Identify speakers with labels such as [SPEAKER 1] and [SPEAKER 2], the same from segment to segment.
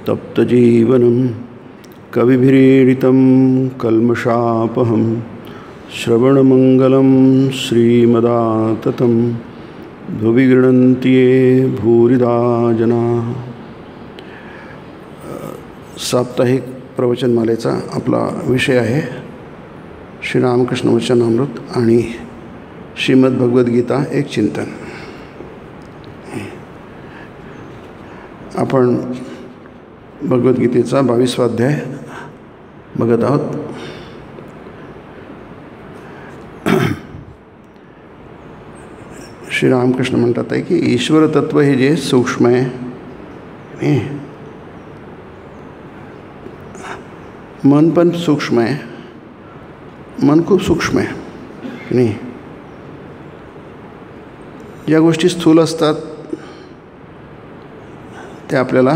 [SPEAKER 1] तप्तजीवनं कविभिरीडितं कल्मषापहं श्रवणमंगलं श्रीमदाततं भुवि गृह्णन्ति ये भूरिदा जनाः। साप्ताहिक प्रवचनमालेचा आपला विषय आहे श्री रामकृष्ण वचनामृत आणि श्रीमद्भगवद्गीता एक चिंतन। आपण भगवद्गीतेचा 22वा अध्याय बघत आहोत। श्री रामकृष्ण म्हणतात आहे की ईश्वर तत्व हे जे सूक्ष्म आहे, मन पण सूक्ष्म आहे, मन खूप सूक्ष्म आहे की नाही। ज्या गोष्टी स्थूल असतात त्या आपल्याला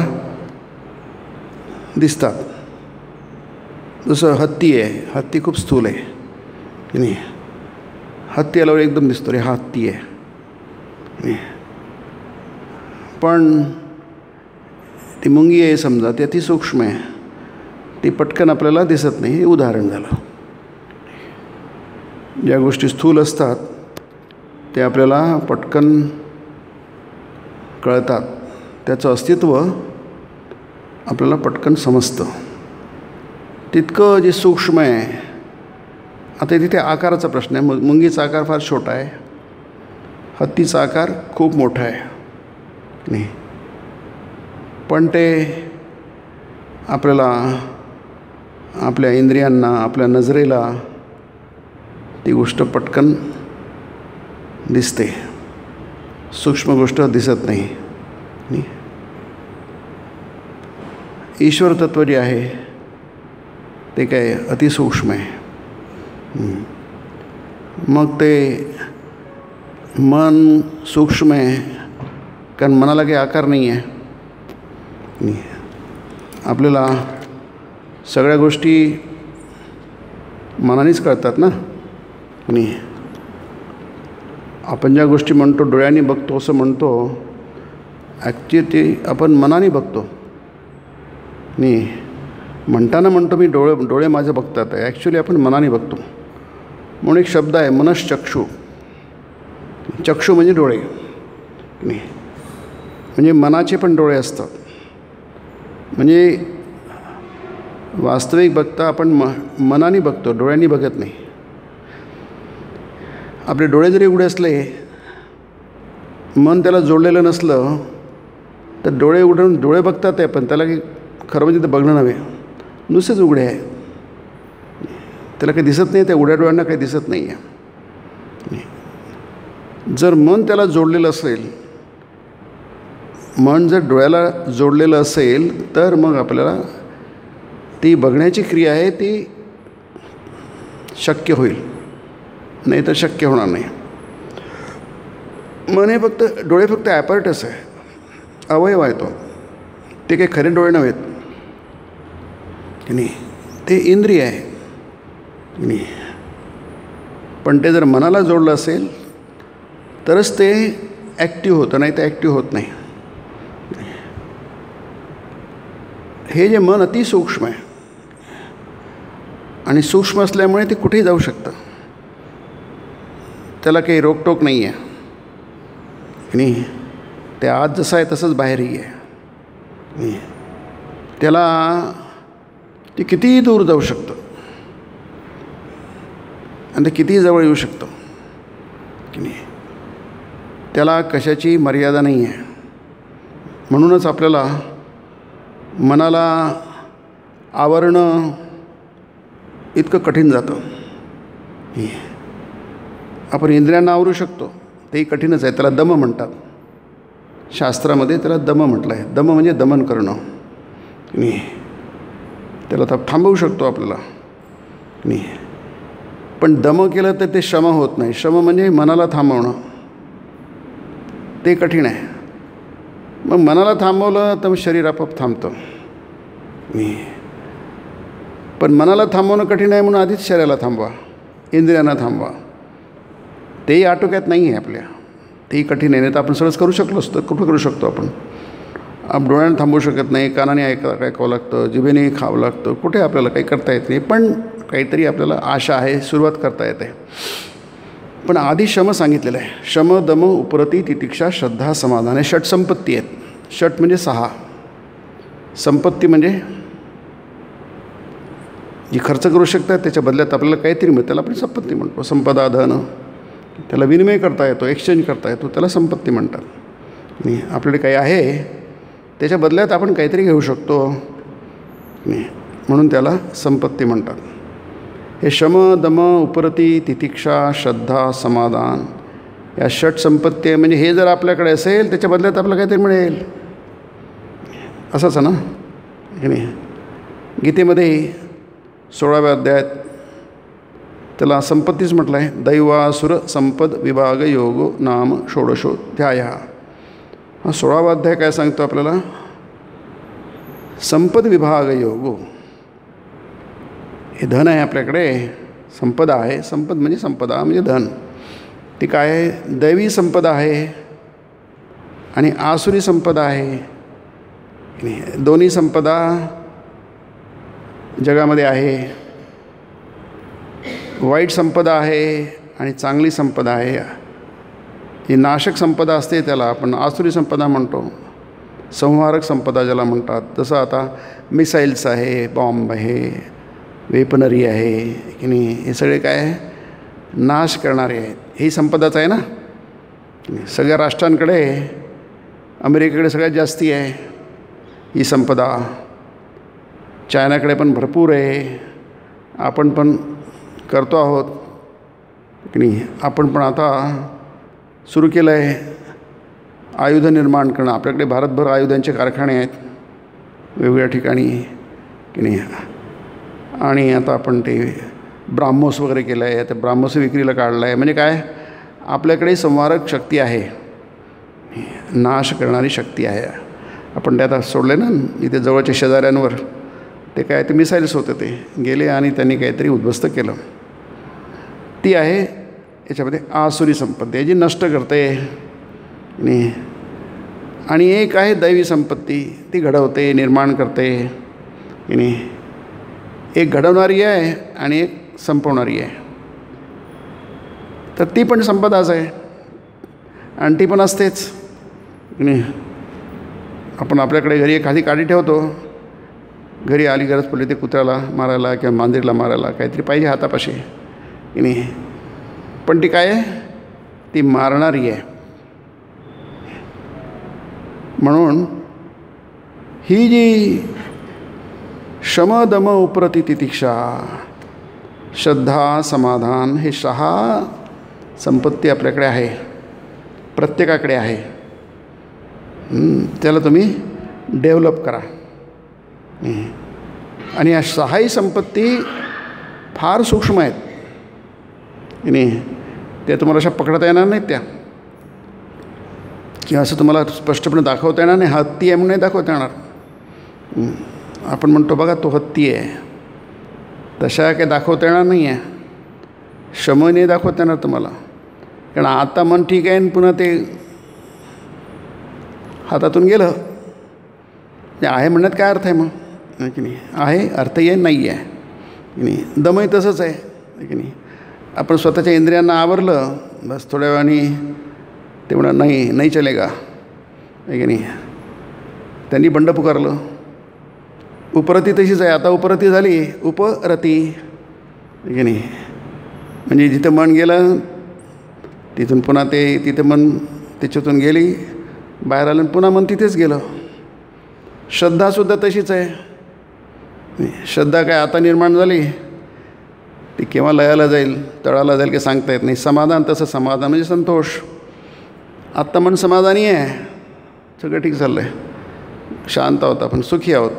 [SPEAKER 1] दिसतात। जसं हत्ती आहे, हत्ती खूप स्थूल आहे की नाही। हत्ती आल्यावर एकदम दिसतो रे हा हत्ती आहे, पण ती मुंगी आहे समजा, ती अति सूक्ष्म आहे, ती पटकन आपल्याला दिसत नाही। हे उदाहरण झालं। ज्या गोष्टी स्थूल असतात ते आपल्याला पटकन कळतात, त्याचं अस्तित्व आपल्याला पटकन समजतं। तितकं जे सूक्ष्म आहे, आता तिथे आकाराचा प्रश्न आहे। मुंगीचा आकार फार छोटा आहे, हत्तीचा आकार खूप मोठा आहे नाही, पण ते आपल्याला आपल्या इंद्रियांना, आपल्या नजरेला ती गोष्ट पटकन दिसते, सूक्ष्म गोष्ट दिसत नाही। ईश्वर तत्व जे आहे ते काय अतिसूक्ष्म आहे। मग ते मन सूक्ष्म आहे कारण मनाला काही आकार नाही आहे। आपल्याला सगळ्या गोष्टी मनानेच कळतात ना। नाही, आपण ज्या गोष्टी म्हणतो डोळ्यांनी बघतो असं म्हणतो, ॲक्च्युअली ते आपण मनाने बघतो। नाही, म्हणताना म्हणतो मी डोळे माझे बघतात, ॲक्च्युली आपण मनाने बघतो। म्हणून एक शब्द आहे मनश्चक्षु। चक्षु म्हणजे डोळे नाही, म्हणजे मनाचे पण डोळे असतात। म्हणजे वास्तविक बघता आपण मनाने बघतो, डोळ्यांनी बघत नाही। आपले डोळे जरी उघडे असले, मन त्याला जोडलेलं नसलं तर डोळे उघडून डोळे बघतात आहे, पण त्याला काही खरं म्हणजे ते बघणं नव्हे, नुसतेच उघडे आहे, त्याला काही दिसत नाही, त्या उघड्या डोळ्यांना काही दिसत नाही आहे। जर मन त्याला जोडलेलं असेल, मन जर डोळ्याला जोडलेलं असेल तर मग आपल्याला ती बघण्याची क्रिया आहे ती शक्य होईल, नाही तर शक्य होणार नाही। मन हे फक्त डोळे फक्त ॲपॅरेटस आहे, अवयव आहे तो, ते काही खरे डोळे नव्हेत की नाही, ते इंद्रिय आहे की नाही। पण ते जर मनाला जोडलं असेल तरच ते ॲक्टिव्ह होतं, नाही तर ॲक्टिव्ह होत नाही। हे जे मन अतिसूक्ष्म आहे आणि सूक्ष्म असल्यामुळे ते कुठेही जाऊ शकतं, त्याला काही रोकटोक नाही आहे की नाही। ते आत जसं आहे तसंच बाहेरही आहे। त्याला ते कितीही दूर जाऊ शकतं आणि ते कितीही जवळ येऊ शकतं की नाही। त्याला कशाची मर्यादा नाही आहे। म्हणूनच आपल्याला मनाला आवरणं इतकं कठीण जातं। आपण इंद्रियांना आवरू शकतो, तेही कठीणच आहे, त्याला दम म्हणतात। शास्त्रामध्ये त्याला दम म्हटलं आहे। दम म्हणजे दमन करणं नाही, त्याला थांबवू शकतो आपल्याला नाही, पण दम केलं तर ते शम होत नाही। शम म्हणजे मनाला थांबवणं, ते कठीण आहे। मग मनाला थांबवलं तर मग शरीर आपोआप थांबतं नाही, पण मनाला थांबवणं कठीण आहे म्हणून आधीच शरीराला थांबवा, इंद्रियांना थांबवा, तेही आटोक्यात नाही आहे आपल्या, तेही कठीण आहे। नाही तर आपण सहज करू शकलो असतो, कुठं करू शकतो आपण। डोळ्यानं थांबू शकत नाही, कानाने ऐकावं लागतं, जिभेने खावं लागतं, कुठे आपल्याला काही करता येत नाही. पण काहीतरी आपल्याला आशा आहे, सुरुवात करता येते. पण आधी शम सांगितलेलं आहे. शम दम उपरती तितिक्षा श्रद्धा समाधान हे षटसंपत्ती आहेत. षट म्हणजे 6, संपत्ती म्हणजे जी खर्च करू शकतात त्याच्या बदल्यात आपल्याला काहीतरी मिळतं, त्याला आपण संपत्ती म्हणतो. संपदा धन, त्याला विनिमय करता येतो, एक्सचेंज करता येतो, त्याला संपत्ती म्हणतात. आणि आपल्याकडे काही आहे त्याच्या बदल्यात आपण काहीतरी घेऊ शकतो, म्हणून त्याला संपत्ती म्हणतात. हे शम दम उपरती तितिक्षा श्रद्धा समाधान या षट संपत्ती आहे. म्हणजे हे जर आपल्याकडे असेल त्याच्या बदल्यात आपल्याला काहीतरी मिळेल, असंच ना की नाही. गीतेमध्ये 16व्या अध्यायात त्याला संपत्तीच म्हटलं आहे. दैवासुर संपद विभाग योगो नाम षोडशोऽध्याय. हा 16वा अध्याय काय सांगतो आपल्याला? संपद विभाग योगो. हे धन आहे आपल्याकडे, संपदा आहे. संपद म्हणजे संपदा म्हणजे धन. ती काय आहे? दैवी संपदा आहे आणि आसुरी संपदा आहे. दोन्ही संपदा जगामध्ये आहे. वाईट संपदा आहे आणि चांगली संपदा आहे. ही नाशक संपदा असते त्याला आपण आसुरी संपदा म्हणतो. संहारक संपदा ज्याला म्हणतात. जसं आता मिसाईल्स आहे, बॉम्ब आहे, वेपनरी आहे की नाही, हे सगळे काय आहे? नाश करणारे आहेत. ही संपदाच आहे ना. सगळ्या राष्ट्रांकडे, अमेरिकेकडे सगळ्यात जास्ती आहे ही संपदा. चायनाकडे पण भरपूर आहे. आपण पण करतो आहोत की नाही. आपण पण आता सुरू केलं आहे आयुध निर्माण करणं. आपल्याकडे भारतभर आयुधांचे कारखाने आहेत वेगवेगळ्या ठिकाणी की नाही. आणि आता आपण ते ब्राह्मोस वगैरे केलं आहे. आता ब्राह्मोस विक्रीला काढलं आहे. म्हणजे काय? आपल्याकडे संहारक शक्ती आहे, नाश करणारी शक्ती आहे. आपण ते आता सोडले ना इथे जवळच्या शेजाऱ्यांवर. ते काय ते मिसाईल्स होते, ते गेले आणि त्यांनी काहीतरी उद्ध्वस्त केलं. ती आहे याच्यामध्ये आसुरी संपत्ती जी नष्ट करते. आणि एक आहे दैवी संपत्ती, ती घडवते, निर्माण करते की नाही. एक घडवणारी आहे आणि एक संपवणारी आहे. तर ती पण संपदाच आहे आणि ती पण असतेच की नाही. आपण आपल्याकडे घरी एखादी काठी ठेवतो. घरी आली गरज पडली ते कुत्र्याला मारायला किंवा मांजरीला मारायला काहीतरी पाहिजे हातापाशी की नाही. पण ती काय आहे? ती मारणारी आहे. म्हणून ही जी शम दम उपरती तितिक्षा श्रद्धा समाधान हे 6 संपत्ती आपल्याकडे आहे, प्रत्येकाकडे आहे. त्याला तुम्ही डेव्हलप करा. आणि या 6ही संपत्ती फार सूक्ष्म आहेत की नाही. त्या तुम्हाला अशा पकडता येणार नाहीत त्या, किंवा असं तुम्हाला स्पष्टपणे दाखवता येणार नाही. हत्ती आहे म्हणून नाही दाखवता येणार. आपण म्हणतो बघा तो हत्ती आहे, तशा काही दाखवता येणार नाही आहे. शमने दाखवता येणार तुम्हाला. कारण आता मन ठीक आहे आणि पुन्हा ते हातातून गेलं. ते आहे म्हणण्यात काय अर्थ आहे मग की नाही. आहे अर्थही आहे, नाही आहे की नाही. दमही तसंच आहे की नाही. आपण स्वतःच्या इंद्रियांना आवरलं बस, थोड्या वेळाने ते म्हणा नाही चलेगा आहे की नाही. त्यांनी बंड पुकारलं. उपरती तशीच आहे. आता उपरती झाली उपरती की नाही. म्हणजे जिथं मन गेलं तिथून पुन्हा तिथं मन त्याच्यातून गेली, बाहेर आलं पुन्हा मन तिथेच गेलं. श्रद्धासुद्धा तशीच आहे. श्रद्धा काय आता निर्माण झाली, ती केव्हा लयाला जाईल, तळाला जाईल की सांगता येत नाही. समाधान तसं, समाधान म्हणजे संतोष. आत्ता मन समाधानी आहे, सगळं ठीक चाललं आहे, शांत आहोत, आपण सुखी आहोत.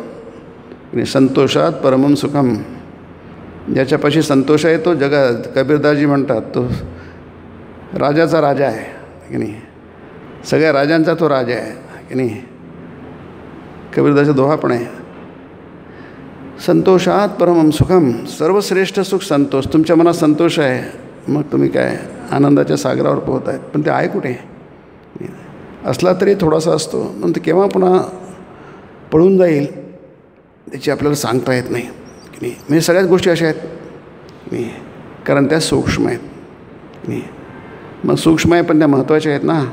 [SPEAKER 1] संतोषात परमम सुखम. ज्याच्यापाशी संतोष आहे तो जगात, कबीरदासजी म्हणतात, तो राजाचा राजा आहे की नाही. सगळ्या राजांचा तो राजा आहे की नाही. कबीरदासचा दोहा पण आहे, संतोषात परमम सुखम. सर्वश्रेष्ठ सुख संतोष. तुमच्या मनात संतोष आहे मग तुम्ही काय आनंदाच्या सागरावर पोहत आहेत. पण ते आहे कुठे? असला तरी थोडासा असतो, नंतर केव्हा पुन्हा पळून जाईल त्याची आपल्याला सांगता येत नाही की नाही. म्हणजे सगळ्याच गोष्टी अशा आहेत नाही, कारण त्या सूक्ष्म आहेत नाही. मग सूक्ष्म आहे पण त्या महत्त्वाच्या आहेत ना.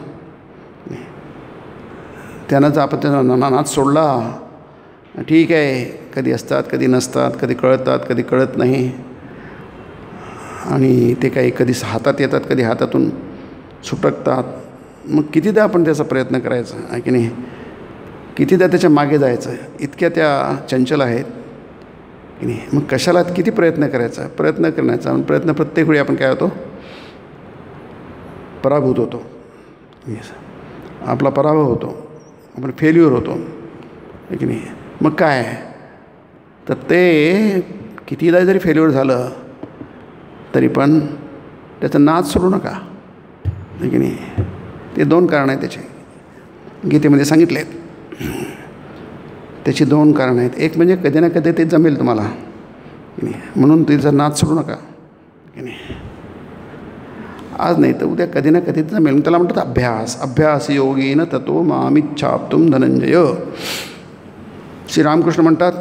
[SPEAKER 1] त्यानं जर आपण त्यांना नाद सोडला, ठीक आहे, कधी असतात कधी नसतात, कधी कळतात कधी कळत नाही, आणि ते काही कधी हातात येतात कधी हातातून सुटकतात. मग कितीदा आपण त्याचा प्रयत्न करायचा आहे की नाही, कितीदा त्याच्या मागे जायचं, इतक्या त्या चंचल आहेत की नाही. मग कशाला किती प्रयत्न करायचा, प्रयत्न करण्याचा प्रयत्न प्रत्येक वेळी आपण काय होतो, पराभूत होतो. आपला पराभव होतो, आपण फेल्युअर होतो की नाही. मग काय तर ते कितीदा जरी फेल्युअर झालं तरी पण त्याचा नाद सोडू नका की नाही. ते 2 कारणं आहेत त्याचे, गीतेमध्ये सांगितले आहेत. त्याची 2 कारणं आहेत. एक म्हणजे कधी ना कधी ते जमेल तुम्हाला की नाही, म्हणून तिचा नाद सोडू नका की नाही. आज नाही तर उद्या कधी ना कधी जमेल. त्याला म्हणतात अभ्यास. अभ्यास योगेन ततो मामिच्छाप्तुं धनंजय. श्रीरामकृष्ण म्हणतात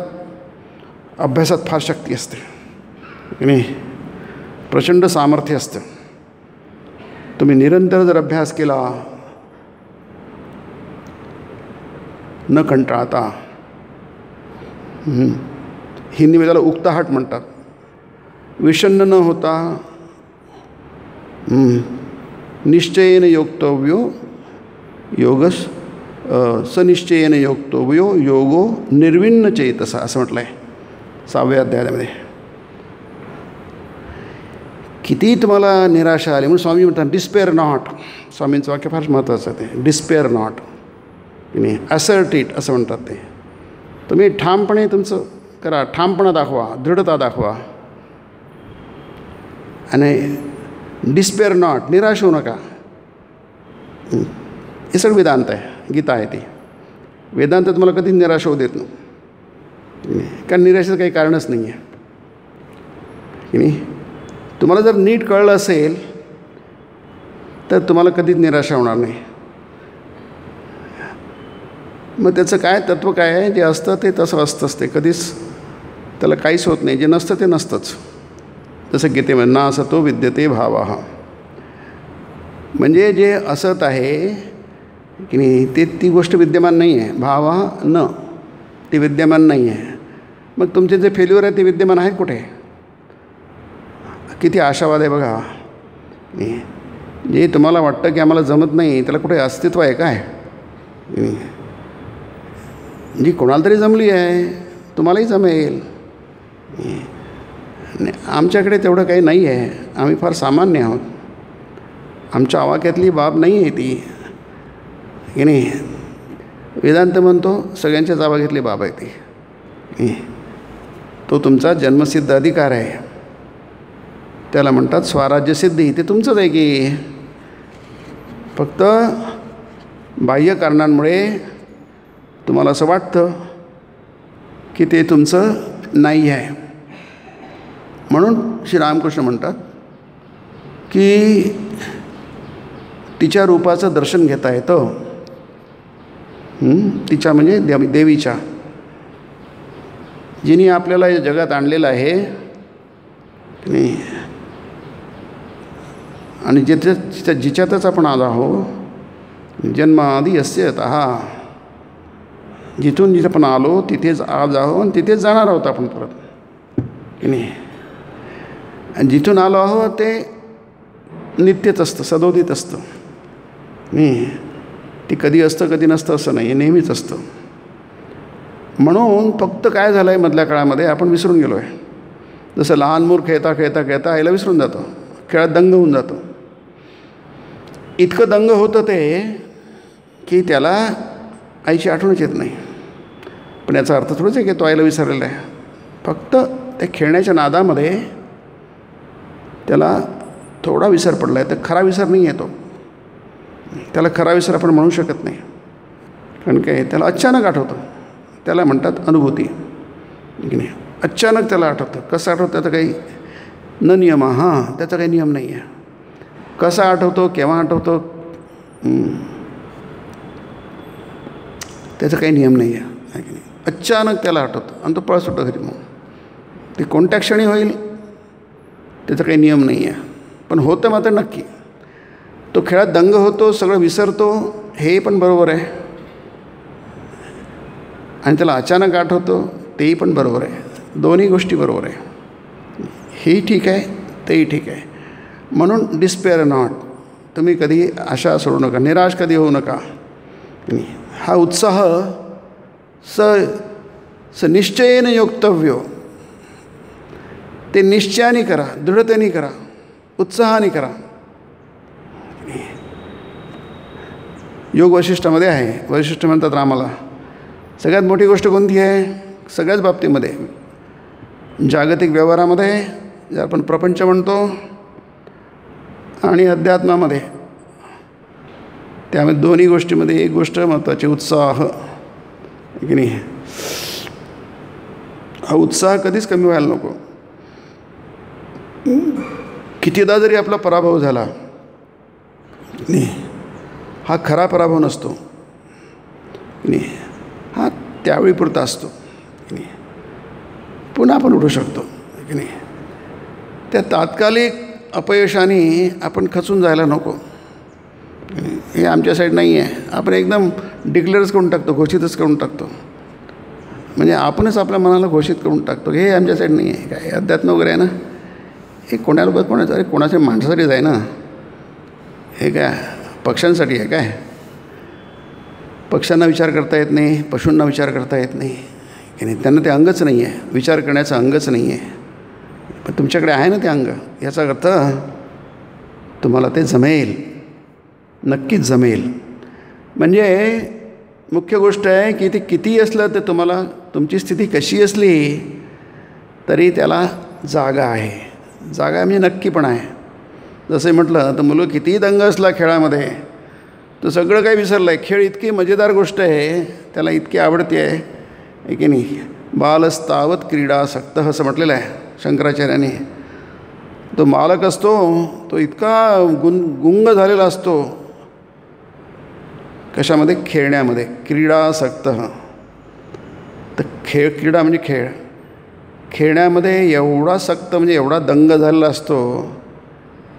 [SPEAKER 1] अभ्यासात फार शक्ती असते की नाही, प्रचंड सामर्थ्य असतं. तुम्ही निरंतर जर अभ्यास केला न कंटाळता, हिंदीमध्ये त्याला उक्ताहाट म्हणतात, विषण्ण न होता, निश्चयेन योक्तव्यो योगस सनिश्चयेन योक्तव्यो योगो निर्विण्ण चेतसा असं म्हटलं आहे 6व्या अध्यायामध्ये. किती तुम्हाला निराशा आली म्हणून स्वामी म्हणतात डिस्पेअर नॉट. स्वामींचं वाक्य फार महत्त्वाचं आहे ते, डिस्पेअर नॉट की नाही, असर्ट इट असं म्हणतात ते. तुम्ही ठामपणे तुमचं करा, ठामपणा दाखवा, दृढता दाखवा, आणि डिस्पेअर नॉट, निराश होऊ नका. हे सगळं वेदांत आहे, गीता आहे ती. वेदांत तुम्हाला कधीच निराश होऊ देत नाही, कारण निराशेचं काही कारणच नाही आहे की नाही. तुम्हाला जर नीट कळलं असेल तर तुम्हाला कधीच निराशा होणार नाही. मग त्याचं काय तत्त्व काय आहे, जे असतं ते तसं असतंच, ते कधीच त्याला काहीच होत नाही. जे नसतं ते नसतंच. जसं गीतेमध्ये ना असतो विद्यते भावः, म्हणजे जे असत आहे की नाही ते ती गोष्ट विद्यमान नाही आहे. भावः न, ती विद्यमान नाही आहे. मग तुमचे जे फेल्युअर आहे ते विद्यमान आहेत कुठे. किती आशावाद आहे बघा. जे तुम्हाला वाटतं की आम्हाला जमत नाही त्याला कुठे अस्तित्व आहे काय. जी कोणाला तरी जमली आहे तुम्हालाही जमेल. आमच्याकडे तेवढं काही नाही आहे, आम्ही फार सामान्य आहोत, आमच्या आवाक्यातली बाब नाही आहे ती की नाही. वेदांत म्हणतो सगळ्यांच्याच आवाक्यातली बाब आहे ती. तो तुमचा जन्मसिद्ध अधिकार आहे, त्याला म्हणतात स्वराज्यसिद्धी. ते तुमचंच आहे की फक्त बाह्य कारणांमुळे तुम्हाला असं वाटतं की ते तुमचं नाही आहे. म्हणून श्रीरामकृष्ण म्हणतात की तिच्या रूपाचं दर्शन घेता येतं. तिच्या म्हणजे देवीच्या, जिने आपल्याला या जगात आणलेलं आहे नाही, आणि जिच्यातच आपण आलो आहोत. जन्मादी यस्य यतः, जिथून जिथे आपण आलो तिथेच आज आहो आणि तिथेच जाणार आहोत आपण परत की नाही. आणि जिथून आलो आहोत ते नित्यच असतं, सदोदित असतं नाही. ती कधी असतं कधी नसतं असं नाही, नेहमीच असतं. म्हणून फक्त काय झालं आहे मधल्या काळामध्ये आपण विसरून गेलो आहे. जसं लहान मूल खेळता खेळता खेळता आईला विसरून जातो, खेळात दंग होऊन जातो. इतकं दंग होतं ते की त्याला आईची आठवणच येत नाही. पण याचा अर्थ थोडंच आहे की तो आईला विसरलेला आहे. फक्त त्या खेळण्याच्या नादामध्ये त्याला थोडा विसर पडला आहे. तर खरा विसर नाही आहे तो, त्याला खरा विसर आपण म्हणू शकत नाही. कारण काय, त्याला अचानक आठवतं, त्याला म्हणतात अनुभूती की नाही. अचानक त्याला आठवतं. कसं आठवतं त्याचा काही न नियम, हां त्याचा काही नियम नाही आहे. कसा आठवतो, केव्हा आठवतो, त्याचा काही नियम नाही आहे. आहे की नाही. अचानक त्याला आठवतं आणि तो पळ सुटतो घरी. मग ते कोणत्या क्षणी होईल त्याचा काही नियम नाही आहे, पण होतं मात्र नक्की. तो खेळात दंग होतो, सगळं विसरतो, हे पण बरोबर आहे. आणि त्याला अचानक आठवतं, तेही पण बरोबर आहे. दोन्ही गोष्टी बरोबर आहे. हेही ठीक आहे, तेही ठीक आहे. म्हणून डिस्पेअर नॉट, तुम्ही कधी आशा सोडू नका, निराश कधी होऊ नका. हा उत्साह स निश्चयेन योक्तव्यो, ते निश्चयाने करा, दृढतेने करा, उत्साहाने करा. योग वैशिष्ट्यामध्ये आहे. वैशिष्ट्य म्हणतात आम्हाला सगळ्यात मोठी गोष्ट कोणती आहे? सगळ्याच बाबतीमध्ये, जागतिक व्यवहारामध्ये जे आपण प्रपंच म्हणतो आणि अध्यात्मामध्ये, त्यामध्ये दोन्ही गोष्टीमध्ये एक गोष्ट महत्त्वाची, उत्साह, की नाही. हा उत्साह कधीच कमी व्हायला नको. कितीदा जरी आपला पराभव झाला नाही, हा खरा पराभव नसतो नाही, हा त्यावेळी पुरता असतो की नाही. पुन्हा आपण उठू शकतो की नाही. त्या तात्कालिक अपयशाने आपण खचून जायला नको. हे आमच्या साईड नाही आहे. आपण एकदम डिक्लेअरच करून टाकतो, घोषितच करून टाकतो. म्हणजे आपणच आपल्या मनाला घोषित करून टाकतो. हे आमच्या साईड नाही आहे. काय अध्यात्म वगैरे आहे ना, हे कोणाला कोणाचं, अरे कोणाच्या माणसासाठीच आहे ना. हे काय पक्ष्यांसाठी आहे काय? पक्ष्यांना विचार करता येत नाही, पशूंना विचार करता येत नाही की नाही. त्यांना ते अंगच नाही आहे, विचार करण्याचं अंगच नाही आहे. पण तुमच्याकडे आहे ना ते अंग. याचा अर्थ तुम्हाला ते जमेल, नक्कीच जमेल. म्हणजे मुख्य गोष्ट आहे की ते कितीही असलं तर तुम्हाला, तुमची स्थिती कशी असली तरी त्याला जागा आहे. जागा आहे म्हणजे नक्की पण आहे. जसं म्हटलं तर मुलं कितीही दंग असला खेळामध्ये तर सगळं काही विसरलं आहे. खेळ इतकी मजेदार गोष्ट आहे, त्याला इतकी आवडते आहे की नाही. बालस्तावत क्रीडासक्त असं म्हटलेलं आहे शंकराचार्यांनी. तो मालक असतो तो इतका गुंग झालेला असतो कशामध्ये? खेळण्यामध्ये. क्रीडासक्त, तर क्रीडा म्हणजे खेळ. खेळण्यामध्ये एवढा सक्त म्हणजे एवढा दंग झालेला असतो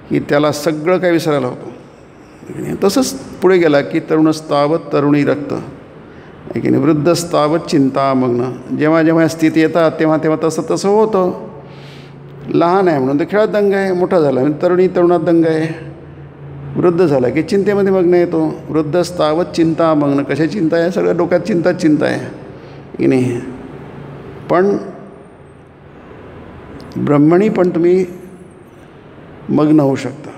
[SPEAKER 1] की त्याला सगळं काही विसरायला होतं. तसंच पुढे गेला की तरुणस्तावत तरुणी रक्त, आहे की नाही. वृद्धस्तावत चिंतामग्न. जेव्हा जेव्हा स्थिती येतात तेव्हा तेव्हा तसं तसं होतं. लहान आहे म्हणून तर खेळात दंग आहे, मोठा झाला म्हणजे तरुणी तरुणात दंग आहे, वृद्ध झाला की चिंतेमध्ये मग्न येतो. वृद्धस्तावत चिंतामग्न. कशा चिंता आहे? सगळ्या डोक्यात चिंता आहे की नाही. पण ब्रह्मणी पण तुम्ही मग्न होऊ शकता.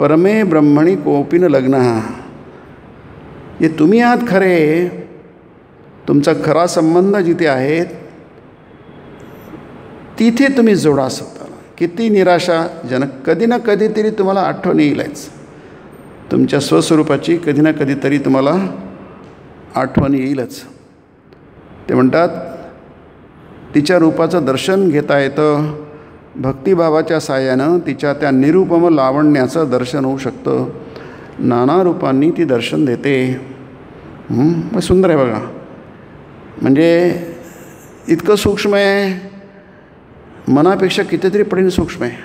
[SPEAKER 1] परमे ब्रह्मणी कोपिन लग्न. हे तुम्ही आहात खरे, तुमचा खरा संबंध जिथे आहेत तिथे तुम्ही जोडा स्वतःला. किती निराशाजनक, कधी ना कधीतरी तुम्हाला आठवण येईलच तुमच्या स्वस्वरूपाची. कधी ना कधीतरी तुम्हाला आठवण येईलच. ते म्हणतात तिच्या रूपाचं दर्शन घेता येतं. भक्तिभावाच्या साह्यानं तिच्या त्या निरुपम लावण्याचं दर्शन होऊ शकतं. नाना रूपांनी ती दर्शन देते. सुंदर आहे बघा. म्हणजे इतकं सूक्ष्म आहे, मनापेक्षा कितीतरी पटीने सूक्ष्म आहे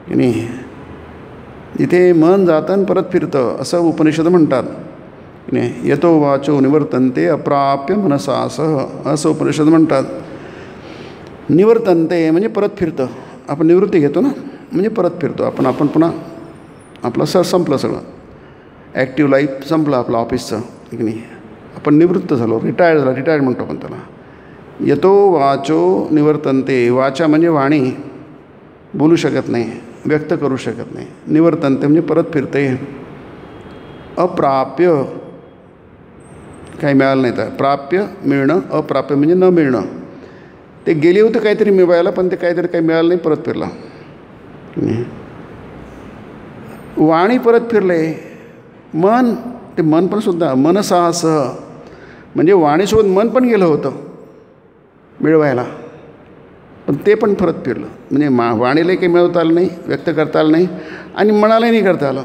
[SPEAKER 1] की नाही. इथे मन जातं आणि परत फिरतं असं उपनिषद म्हणतात की नाही. यतो वाचो निवर्तन्ते अप्राप्य मनसासह असं उपनिषद म्हणतात. निवर्तन्ते म्हणजे परत फिरतं. आपण निवृत्ती घेतो ना, म्हणजे परत फिरतो आपण पुन्हा आपलं संपलं सगळं. ॲक्टिव्ह लाईफ संपलं आपलं ऑफिसचं की नाही. आपण निवृत्त झालो, रिटायर्ड म्हणतो आपण त्याला. यतो वाचो निवर्तन्ते. वाचा म्हणजे वाणी, बोलू शकत नाही, व्यक्त करू शकत नाही. निवर्तन्ते म्हणजे परत फिरते. अप्राप्य काही मिळालं नाही तर प्राप्य मिळणं, अप्राप्य म्हणजे न मिळणं. ते गेले होते काहीतरी मिळवायला, पण ते काहीतरी काही मिळालं नाही, परत फिरला. वाणी परत फिरले. मन, ते मन पण सुद्धा मनसासह म्हणजे वाणीसोबत मन पण गेलं होतं मिळवायला, पण ते पण परत फिरलं. म्हणजे वाणीलाही काही मिळवता आलं नाही, व्यक्त करता आलं नाही, आणि मनालाही नाही करता आलं.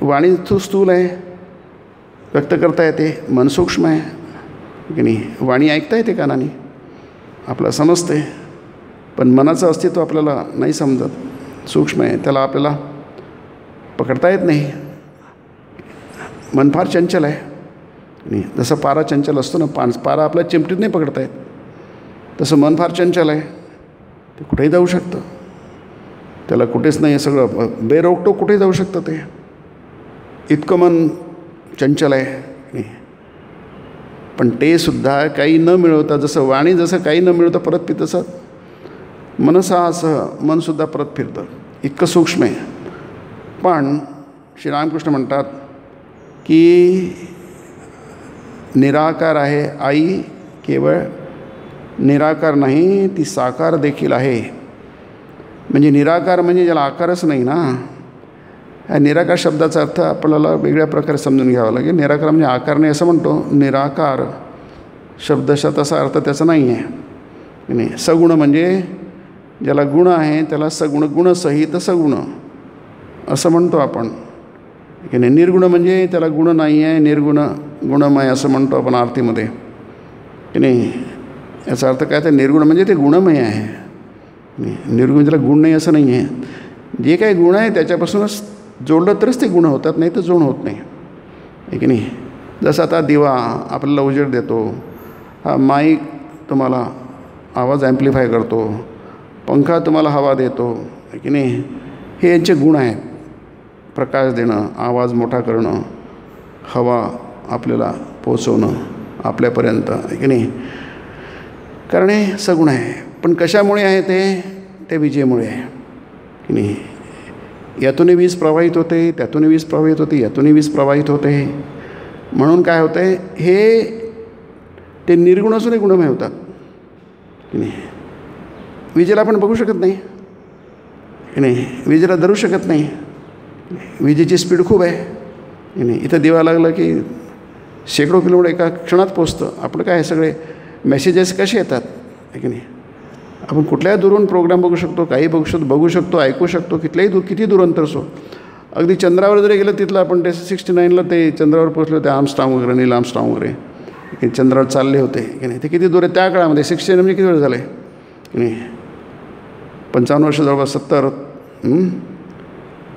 [SPEAKER 1] वाणी स्थूल आहे, व्यक्त करता येते. मन सूक्ष्म आहे की नाही. वाणी ऐकता येते कानाने, आपलं समजते, पण मनाचं अस्तित्व आपल्याला नाही समजत, सूक्ष्म आहे, त्याला आपल्याला पकडता येत नाही. मन फार चंचल आहे नाही. जसं पारा चंचल असतो ना, पारा आपल्या चिमटीत नाही पकडता येत, तसं मन फार चंचल आहे. ते कुठेही जाऊ शकतं, त्याला कुठेच नाही, सगळं बेरोकटोक कुठेही जाऊ शकतं. ते इतकं मन चंचल आहे नाही. पण ते सुद्धा काही न मिळवता, जसं वाणी जसं काही न मिळवता परत फिरतं, तसं मनसा असं मनसुद्धा परत फिरतं. इतकं सूक्ष्म आहे. पण श्रीरामकृष्ण म्हणतात की निराकार आहे आई, केवळ निराकार नाही, ती साकार देखील आहे. म्हणजे निराकार म्हणजे ज्याला आकारच नाही ना. ह्या निराकार शब्दाचा अर्थ आपल्याला वेगळ्या प्रकारे समजून घ्यावा लागेल. निराकार म्हणजे आकार नाही असं म्हणतो. निराकार शब्दशः तसा अर्थ त्याचा नाही आहे. नाही, सगुण म्हणजे ज्याला गुण आहे त्याला सगुण, गुणसहित सगुण असं म्हणतो आपण की नाही. निर्गुण म्हणजे त्याला गुण नाही आहे, निर्गुण गुणमय असं म्हणतो आपण आरतीमध्ये की नाही. याचा अर्थ काय, तर निर्गुण म्हणजे ते गुणमय आहे. निर्गुण ज्याला गुण नाही असं नाही आहे. जे काही गुण आहे त्याच्यापासूनच जोडलं तरच ते गुण होतात, नाही तर जोड होत नाही, आहे की नाही. जसं आता दिवा आपल्याला उजेड देतो, हा माईक तुम्हाला आवाज ॲम्प्लिफाय करतो, पंखा तुम्हाला हवा देतो, आहे की नाही. हे यांचे गुण आहेत. प्रकाश देणं, आवाज मोठा करणं, हवा आपल्याला पोचवणं आपल्यापर्यंत, आहे की नाही. कारण हे सगुण आहे. पण कशामुळे आहे ते विजेमुळे आहे की नाही. यातूनही वीज प्रवाहित होते, त्यातूनही वीज प्रवाहित होते, यातूनही वीज प्रवाहित होते. म्हणून काय होतं आहे, हे ते निर्गुण असूनही गुणमय होतात की नाही. विजेला आपण बघू शकत नाही की नाही, विजेला धरू शकत नाही, विजेची स्पीड खूप आहे की नाही. इथं दिवा लागला की शेकडो किलोमीटर एका क्षणात पोचतं. आपलं काय सगळे मेसेजेस कसे येतात, आहे की नाही. आपण कुठल्याही दुरून प्रोग्राम बघू शकतो, काही बघू शकतो, ऐकू शकतो, किती दूर अंतर असो. अगदी चंद्रावर जरी गेलं तिथलं आपण ते 69ला ते चंद्रावर पोचलो, ते आर्मस्ट्राँग वगैरे, नील आर्मस्ट्राँग वगैरे की चंद्रावर चालले होते की नाही. ते किती दूर आहे त्या काळामध्ये. 69 म्हणजे किती वेळ झाले की नाही, 55 वर्ष, जवळपास 70,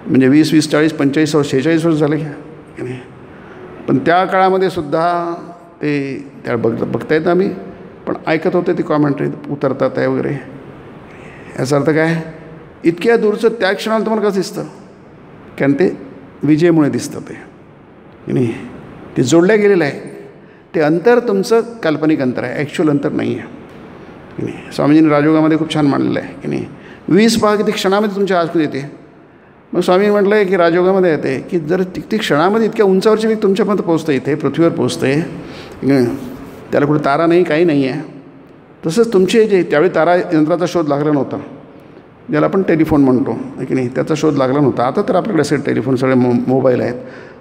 [SPEAKER 1] म्हणजे 20, 40, 45, 46 वर्ष झाले की नाही. पण त्या काळामध्ये सुद्धा ते त्या बघता येतं आम्ही, पण ऐकत होते ती कॉमेंट्री उतरतात आहे वगैरे. याचा अर्थ काय, इतक्या दूरचं त्या क्षणाला तुम्हाला कसं दिसतं, कारण ते विजेमुळे दिसतं ते की नाही. ते जोडल्या गेलेलं आहे. ते अंतर तुमचं काल्पनिक अंतर आहे, ॲक्च्युअल अंतर नाही आहे की नाही. स्वामीजींनी राजयोगामध्ये खूप छान मांडलेलं आहे की नाही. 20 पहा किती क्षणामध्ये तुमच्या आजकडे येते. मग स्वामी म्हटलं आहे की राजयोगामध्ये येते की जर ती क्षणामध्ये इतक्या उंचावरची व्यक्ती तुमच्यापर्यंत पोचते, इथे पृथ्वीवर पोचते, त्याला कुठे तारा नाही, काही नाही आहे. तसंच तुमचे जे त्यावेळी तारा यंत्राचा शोध लागला नव्हता, ज्याला आपण टेलिफोन म्हणतो, आहे की नाही, त्याचा शोध लागला नव्हता. आता तर आपल्याकडे असे टेलिफोन सगळे मोबाईल आहेत,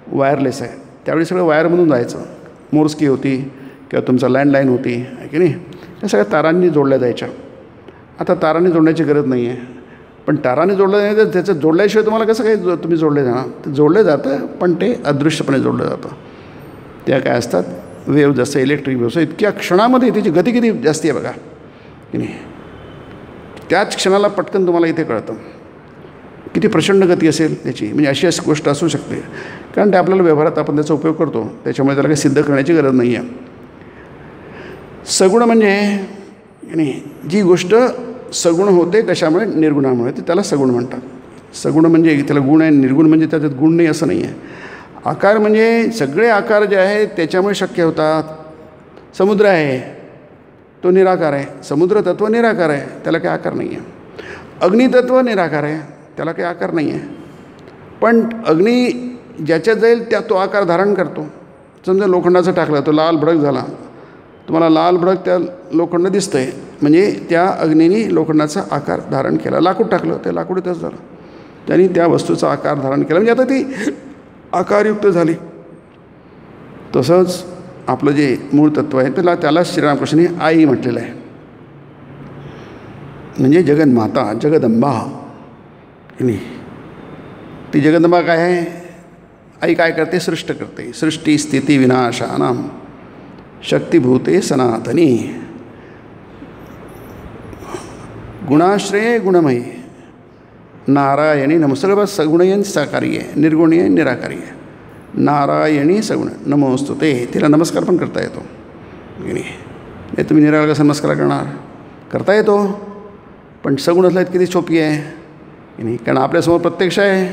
[SPEAKER 1] वायरलेस आहे. त्यावेळी सगळं वायरमधून जायचं. मोर्स्की होती किंवा तुमचा लँडलाईन होती, आहे की नाही. त्या सगळ्या तारांनी जोडल्या जायच्या. आता तारांनी जोडण्याची गरज नाही आहे. पण तारांनी जोडलं नाही तर त्याचं जोडल्याशिवाय तुम्हाला कसं काही तुम्ही जोडले जाणार. ते जोडलं जातं, पण ते अदृश्यपणे जोडलं जातं. त्या काय असतात, वेव, जसं इलेक्ट्रिक वेव्स. इतक्या क्षणामध्ये त्याची गती किती जास्ती आहे बघा की नाही. त्याच क्षणाला पटकन तुम्हाला इथे कळतं किती प्रचंड गती असेल त्याची. म्हणजे अशी गोष्ट असू शकते, कारण ते आपल्याला व्यवहारात आपण त्याचा उपयोग करतो, त्याच्यामुळे त्याला काही सिद्ध करण्याची गरज नाही आहे. सगुण म्हणजे नाही, जी गोष्ट सगुण होते कशामुळे, निर्गुणामुळे, ते त्याला सगुण म्हणतात. सगुण म्हणजे त्याला गुण आहे, निर्गुण म्हणजे त्याच्यात गुण नाही असं नाही आहे. आकार म्हणजे सगळे आकार जे आहेत त्याच्यामुळे शक्य होतात. समुद्र आहे तो निराकार आहे, समुद्र तत्व निराकार आहे, त्याला काही आकार नाही आहे. अग्नितत्व निराकार आहे, त्याला काही आकार नाही आहे. पण अग्नी ज्याच्यात जाईल त्या तो आकार धारण करतो. समजा लोखंडाचं टाकलं, तो लाल भडक झाला, तुम्हाला लाल भडक त्या लोखंड दिसतं आहे, म्हणजे त्या अग्नीने लोखंडाचा आकार धारण केला. लाकूड टाकलं, ते लाकूडच झालं, त्यांनी त्या वस्तूचा आकार धारण केला, म्हणजे आता ती आकारयुक्त झाली. तसंच आपलं जे मूळ तत्व आहे त्याला श्रीरामकृष्णांनी आई म्हटलेलं आहे. म्हणजे जगन्माता, जगदंबा. ती जगदंबा काय आहे, आई काय करते? सृष्ट करते. सृष्टी स्थिती विनाशानाम शक्तिभूते सनातनी गुणाश्रये गुणमयी नारायणी नमो. सगळं सगुणयन साकारी आहे, निर्गुणी आहे, निराकारी आहे. नारायणी सगुण नमोस्तुते. तिला नमस्कार पण करता येतो की नाही? तुम्ही निराळा कसा नमस्कार करणार? करता येतो, पण सगुण असला किती सोपी आहे की नाही? कारण आपल्यासमोर प्रत्यक्ष आहे,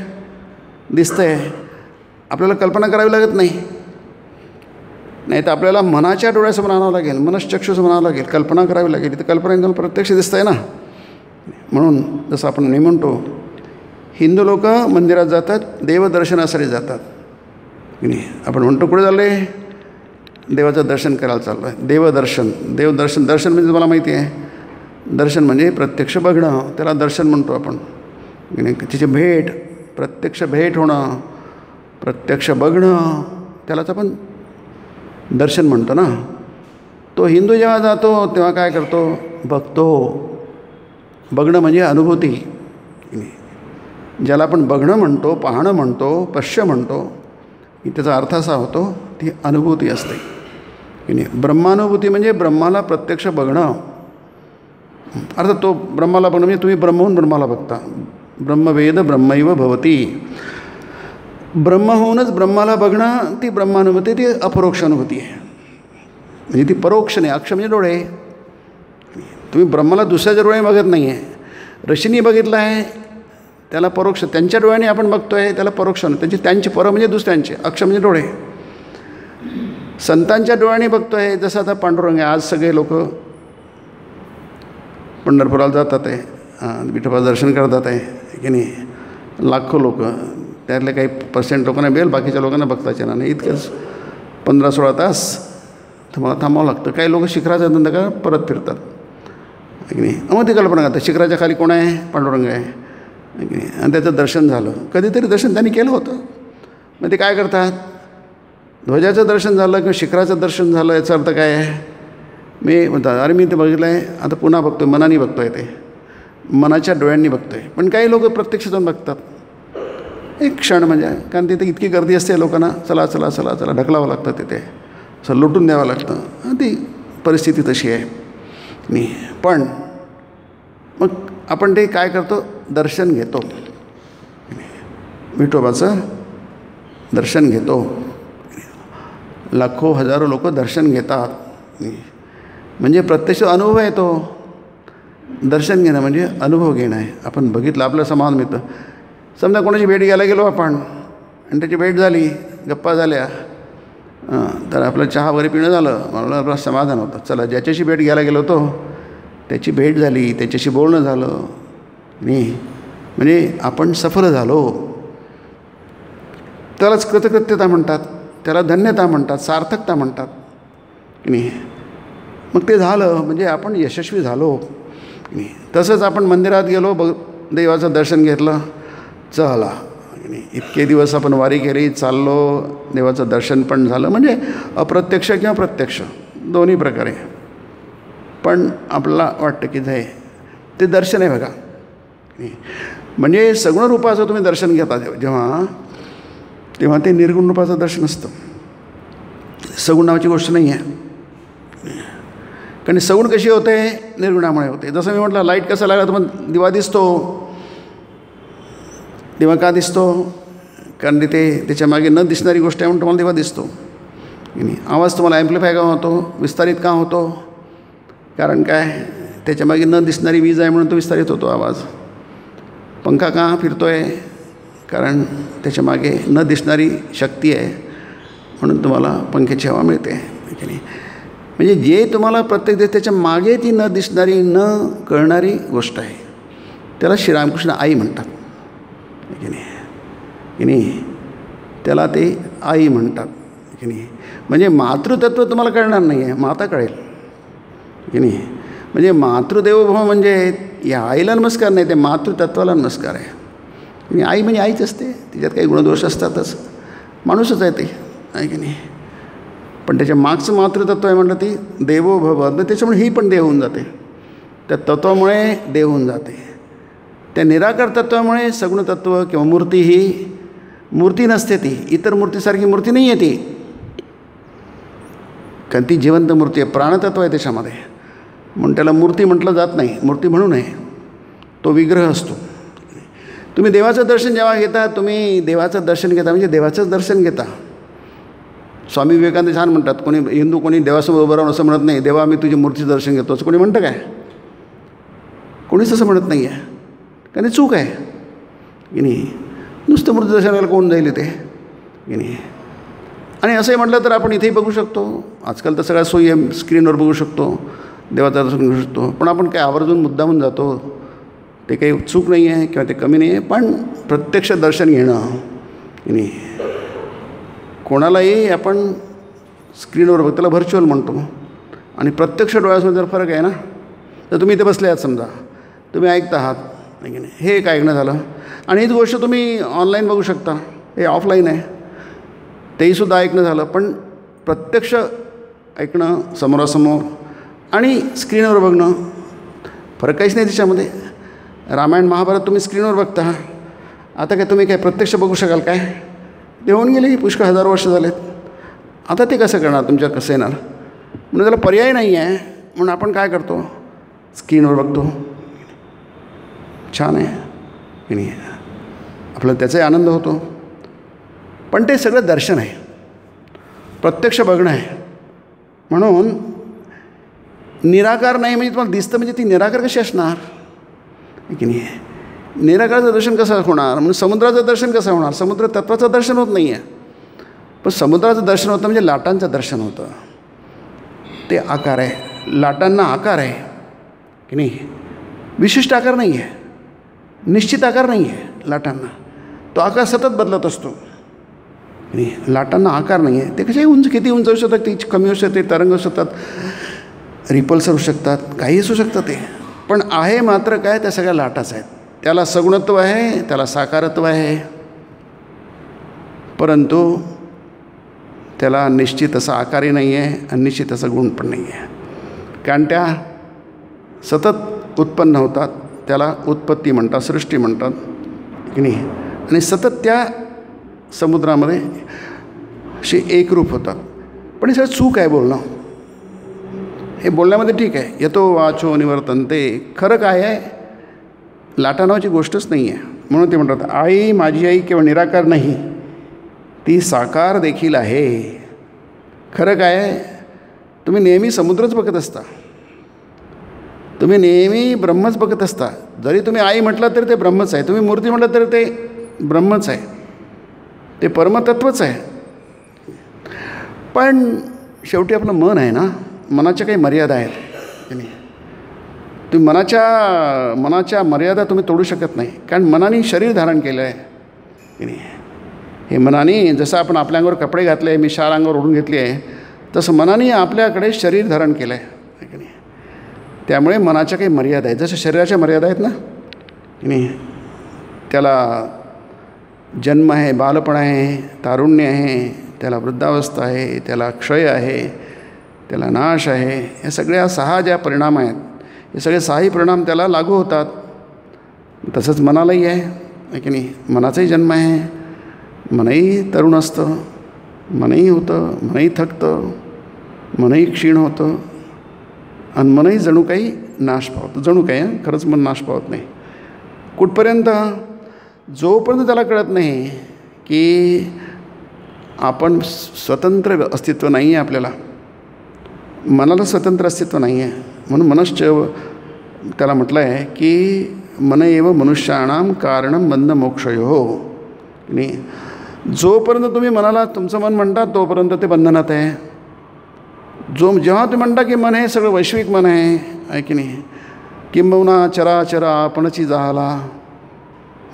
[SPEAKER 1] दिसतं आहे, आपल्याला कल्पना करावी लागत नाही. नाही तर आपल्याला मनाच्या डोळ्यासमोर आणावं लागेल, मनश्चक्षुसमोर आणावं लागेल, कल्पना करावी लागेल. इथं कल्पना प्रत्यक्ष दिसतं आहे ना. म्हणून जसं आपण नेहमी म्हणतो, हिंदू लोक मंदिरात जातात, देवदर्शनासाठी जातात की नाही? आपण म्हणतो कुठे चाललं आहे? देवाचं दर्शन करायला चाललो आहे. देवदर्शन. देवदर्शन. दर्शन म्हणजे तुम्हाला माहिती आहे, दर्शन म्हणजे प्रत्यक्ष बघणं, त्याला दर्शन म्हणतो आपण की नाही? तिची भेट, प्रत्यक्ष भेट होणं, प्रत्यक्ष बघणं, त्यालाच आपण दर्शन म्हणतो ना. तो हिंदू जेव्हा जातो तेव्हा काय करतो? बघतो. बघणं म्हणजे अनुभूती. ज्याला आपण बघणं म्हणतो, पाहणं म्हणतो, पश्य म्हणतो, की त्याचा अर्थ असा होतो, ती अनुभूती असते की नाही? ब्रह्मानुभूती म्हणजे ब्रह्माला प्रत्यक्ष बघणं. अर्थात तो ब्रह्माला बघणं म्हणजे तुम्ही ब्रह्म होऊन ब्रह्माला बघता. ब्रह्मवेद ब्रह्मैव भवती. ब्रह्म होऊनच ब्रह्माला बघणं, ती ब्रह्मानुभूती, ती अपरोक्ष अनुभूती आहे. म्हणजे ती परोक्ष नाही. अक्ष म्हणजे डोळे. तुम्ही ब्रह्माला दुसऱ्याच्या डोळ्याने बघत नाही आहे. ऋषींनी बघितलं आहे, त्याला परोक्ष. त्यांच्या डोळ्याने आपण बघतो आहे, त्याला परोक्ष. त्यांचे पर म्हणजे दुसऱ्यांचे, अक्ष म्हणजे डोळे. संतांच्या डोळ्याने बघतो आहे, जसं आता पांडुरंग आहे. आज सगळे लोक पंढरपुराला जातात आहे, विठोबाचं दर्शन करतात आहे की नाही? लाखो लोक, त्यातले काही पर्सेंट लोकांना मिळेल, बाकीच्या लोकांना बघताच येणार नाही. इतकंच 15-16 तास तुम्हाला थांबावं लागतं. काही लोक शिखराचा धंदा का परत फिरतात की नाही? मग ती कल्पना करतात, शिखराच्या खाली कोण आहे? पांडुरंग आहे की नाही? आणि त्याचं दर्शन झालं. कधीतरी दर्शन त्यांनी केलं होतं. मग ते काय करतात? ध्वजाचं दर्शन झालं किंवा शिखराचं दर्शन झालं, याचा अर्थ काय आहे? मी म्हणतात, अरे मी ते बघितलं आहे, आता पुन्हा बघतो आहे, मनाने बघतो आहे, ते मनाच्या डोळ्यांनी बघतो आहे. पण काही लोक प्रत्यक्ष जाऊन बघतात एक क्षण, म्हणजे कारण तिथे इतकी गर्दी असते, लोकांना चला चला चला चला ढकलावं लागतं, तिथे असं लुटून द्यावं लागतं. ती परिस्थिती तशी आहे नाही. पण मग आपण ते काय करतो? दर्शन घेतो, विठोबाचं दर्शन घेतो. लाखो हजारो लोक दर्शन घेतात. म्हणजे प्रत्यक्ष अनुभव आहे तो. दर्शन घेणं म्हणजे अनुभव घेणं आहे. आपण बघितलं, आपलं समाधान मिळतं. समजा कोणाची भेट घ्यायला गेलो आपण आणि त्याची भेट झाली, गप्पा झाल्या, तर आपलं चहा वगैरे पिणं झालं, मला आपलं समाधान होतं. चला, ज्याच्याशी भेट घ्यायला गेलो होतो त्याची भेट झाली, त्याच्याशी बोलणं झालं नाही, म्हणजे आपण सफल झालो. त्यालाच कृतकृत्यता म्हणतात, त्याला धन्यता म्हणतात, सार्थकता म्हणतात की नाही. मग ते झालं म्हणजे आपण यशस्वी झालो नाही. तसंच आपण मंदिरात गेलो, देवाचं दर्शन घेतलं, चला इतके दिवस आपण वारी केली, चाललो, देवाचं दर्शन पण झालं, म्हणजे अप्रत्यक्ष किंवा प्रत्यक्ष दोन्ही प्रकारे. पण आपल्याला वाटतं की ते दर्शन आहे बघा. म्हणजे सगुण रूपाचं तुम्ही दर्शन घेता जेव्हा, तेव्हा ते निर्गुण रूपाचं दर्शन असतं. सगुण नावाची गोष्ट नाही आहे. कारण सगुण कशी होते? निर्गुणामुळे होते. जसं मी म्हटलं, लाईट कसा लागला तर मग दिवा दिसतो. दिवा का दिसतो? कारण ते त्याच्या मागे न दिसणारी गोष्ट आहे म्हणून तुम्हाला दिवा दिसतो. आवाज तुम्हाला ॲम्प्लिफाय का होतो? विस्तारित का होतो? कारण काय? त्याच्या मागे न दिसणारी वीज आहे म्हणून तो विस्तारित होतो आवाज. पंखा का फिरतो आहे? कारण त्याच्या मागे न दिसणारी शक्ती आहे म्हणून तुम्हाला पंख्याची हवा मिळते की नाही. म्हणजे जे तुम्हाला प्रत्येक दिवस त्याच्या मागे ती न दिसणारी, न कळणारी गोष्ट आहे, त्याला श्रीरामकृष्ण आई म्हणतात की नाही की नाही. त्याला ते आई म्हणतात की नाही. म्हणजे मातृतत्व तुम्हाला कळणार नाही आहे, माता कळेल की नाही. म्हणजे मातृदेवोभव म्हणजे या आईला नमस्कार नाही, ते मातृतत्वाला नमस्कार आहे. आणि आई म्हणजे आईच असते, तिच्यात काही गुणदोष असतातच, माणूसच आहे ते आहे की नाही. पण त्याच्या मागचं मातृतत्व आहे म्हटलं ती देवोभव, त्याच्यामुळे ही पण देव होऊन जाते. त्या तत्वामुळे देव होऊन जाते. त्या निराकार तत्वामुळे सगुण तत्व किंवा मूर्ती ही मूर्ती नसते ती, इतर मूर्तीसारखी मूर्ती नाही आहे ती, कारण ती जिवंत मूर्ती आहे, प्राणतत्व आहे त्याच्यामध्ये, म्हणून त्याला मूर्ती म्हटलं जात नाही, मूर्ती म्हणू नये, तो विग्रह असतो. तुम्ही देवाचं दर्शन जेव्हा घेता, तुम्ही देवाचं दर्शन घेता म्हणजे देवाचंच दर्शन घेता. स्वामी विवेकानंद छान म्हणतात, कोणी हिंदू कोणी देवासमोर उभं राहून असं म्हणत नाही, देवा मी तुझी मूर्तीचं दर्शन घेतो, असं कोणी म्हणतं काय? कोणीच असं म्हणत नाही आहे, कारण चूक आहे की नाही. नुसतं मूर्ती दर्शनाला कोण जाईल इथे की नाही. आणि असंही म्हटलं तर आपण इथेही बघू शकतो, आजकाल तर सगळ्या सोयी स्क्रीनवर बघू शकतो, देवाचं दर्शन घेऊ शकतो, पण आपण काय आवर्जून मुद्दामून जातो, ते काही चूक नाही आहे किंवा ते कमी नाही आहे, पण प्रत्यक्ष दर्शन घेणं की नाही. कोणालाही आपण स्क्रीनवर बघ, त्याला व्हर्च्युअल म्हणतो, आणि प्रत्यक्ष डोळ्यासमोर जर फरक आहे ना, तर तुम्ही इथे बसले आहात समजा, तुम्ही ऐकत आहात की नाही, हे एक ऐकणं झालं. आणि हीच गोष्ट तुम्ही ऑनलाईन बघू शकता, हे ऑफलाईन आहे, तेहीसुद्धा ऐकणं झालं. पण प्रत्यक्ष ऐकणं समोरासमोर आणि स्क्रीनवर बघणं फरक काहीच नाही त्याच्यामध्ये. रामायण महाभारत तुम्ही स्क्रीनवर बघता, आता काय तुम्ही काय प्रत्यक्ष बघू शकाल काय? ते होऊन गेले, पुष्कळ हजारो वर्ष झालेत, आता ते कसं करणार, तुमच्यात कसं येणार? म्हणून त्याला पर्याय नाही आहे, म्हणून आपण काय करतो, स्क्रीनवर बघतो. छान आहे की नाही, आपल्याला त्याचाही आनंद होतो, पण ते सगळं दर्शन आहे, प्रत्यक्ष बघणं आहे. म्हणून निराकार नाही म्हणजे तुम्हाला दिसतं, म्हणजे ती निराकार कशी असणार की नाही. निराकाराचं दर्शन कसं होणार, म्हणजे समुद्राचं दर्शन कसं होणार? समुद्र तत्वाचं दर्शन होत नाही आहे, पण समुद्राचं दर्शन होतं म्हणजे लाटांचं दर्शन होतं. ते आकार आहे, लाटांना आकार आहे की नाही, विशिष्ट आकार नाही आहे, निश्चित आकार नाही आहे लाटांना, तो आकार सतत बदलत असतो की नाही. लाटांना आकार नाही आहे, ते कसे उंच, किती उंच असू शकतात, ती कमी असू शकते, तरंग असू शकतात, रिपल्स असू शकतात, काही असू शकतं ते, पण आहे मात्र काय, त्या सगळ्या लाटाच आहेत. त्याला सगुणत्व आहे, त्याला साकारत्व आहे, परंतु त्याला निश्चित असा आकारही नाही आहे आणि निश्चित असा गुण पण नाही आहे, कारण त्या सतत उत्पन्न होतात, त्याला उत्पत्ती म्हणतात, सृष्टी म्हणतात की नाही. आणि सतत त्या समुद्रामध्ये अशी एकरूप होतात. पण हे सगळं चूक आहे बोलणं, हे बोलण्यामध्ये ठीक आहे, येतो वाचो निवर्तन्ते, खरं काय आहे, लाटा नावाची गोष्टच नाही आहे. म्हणून ते म्हणतात, आई माझी आई केवळ निराकार नाही, ती साकार देखील आहे. खरं काय आहे, तुम्ही नेहमी समुद्रच बघत असता, तुम्ही नेहमी ब्रह्मच बघत असता. जरी तुम्ही आई म्हटलं तरी ते ब्रह्मच आहे, तुम्ही मूर्ती म्हटलं तरी ते ब्रह्मच आहे, ते परमतत्वच आहे. पण शेवटी आपलं मन आहे ना, मनाच्या काही मर्यादा आहेत की नाही. तुम्ही मनाच्या मर्यादा तुम्ही तोडू शकत नाही, कारण मनाने शरीर धारण केलं आहे की नाही. हे मनाने, जसं आपण आपल्या अंगावर कपडे घातले, मी शाल अंगावर ओढून घेतली आहे, तसं मनाने आपल्याकडे शरीर धारण केलं आहे की नाही. त्यामुळे मनाच्या काही मर्यादा आहेत, जसं शरीराच्या मर्यादा आहेत ना की नाही. त्याला जन्म आहे, बालपण आहे, तारुण्य आहे, त्याला वृद्धावस्था आहे, त्याला क्षय आहे, त्याला नाश आहे. या सगळ्या 6 ज्या परिणाम आहेत, हे सगळे 6ही परिणाम त्याला लागू होतात. तसंच मनालाही आहे की नाही. मनाचाही जन्म आहे, मनही तरुण असतं, मनही होतं, मनही थकतं, मनही क्षीण होतं, आणि मनही जणू काही नाश पावतं. जणू काही खरंच मन नाश पावत नाही. कुठपर्यंत? जोपर्यंत त्याला कळत नाही की आपण स्वतंत्र अस्तित्व नाही आहे, आपल्याला मनाला स्वतंत्र अस्तित्व नाही आहे. म्हणून मनश्चैव त्याला म्हटलं आहे की मन एव मनुष्याणाम कारणं बंध मोक्षयो. नाही, जोपर्यंत तुम्ही मनाला तुमचं मन म्हणता तोपर्यंत ते बंधनात आहे. जेव्हा तुम्ही म्हणता की मन हे सगळं वैश्विक मन आहे की नाही, किंबहुना चराचर आपणची जाहला,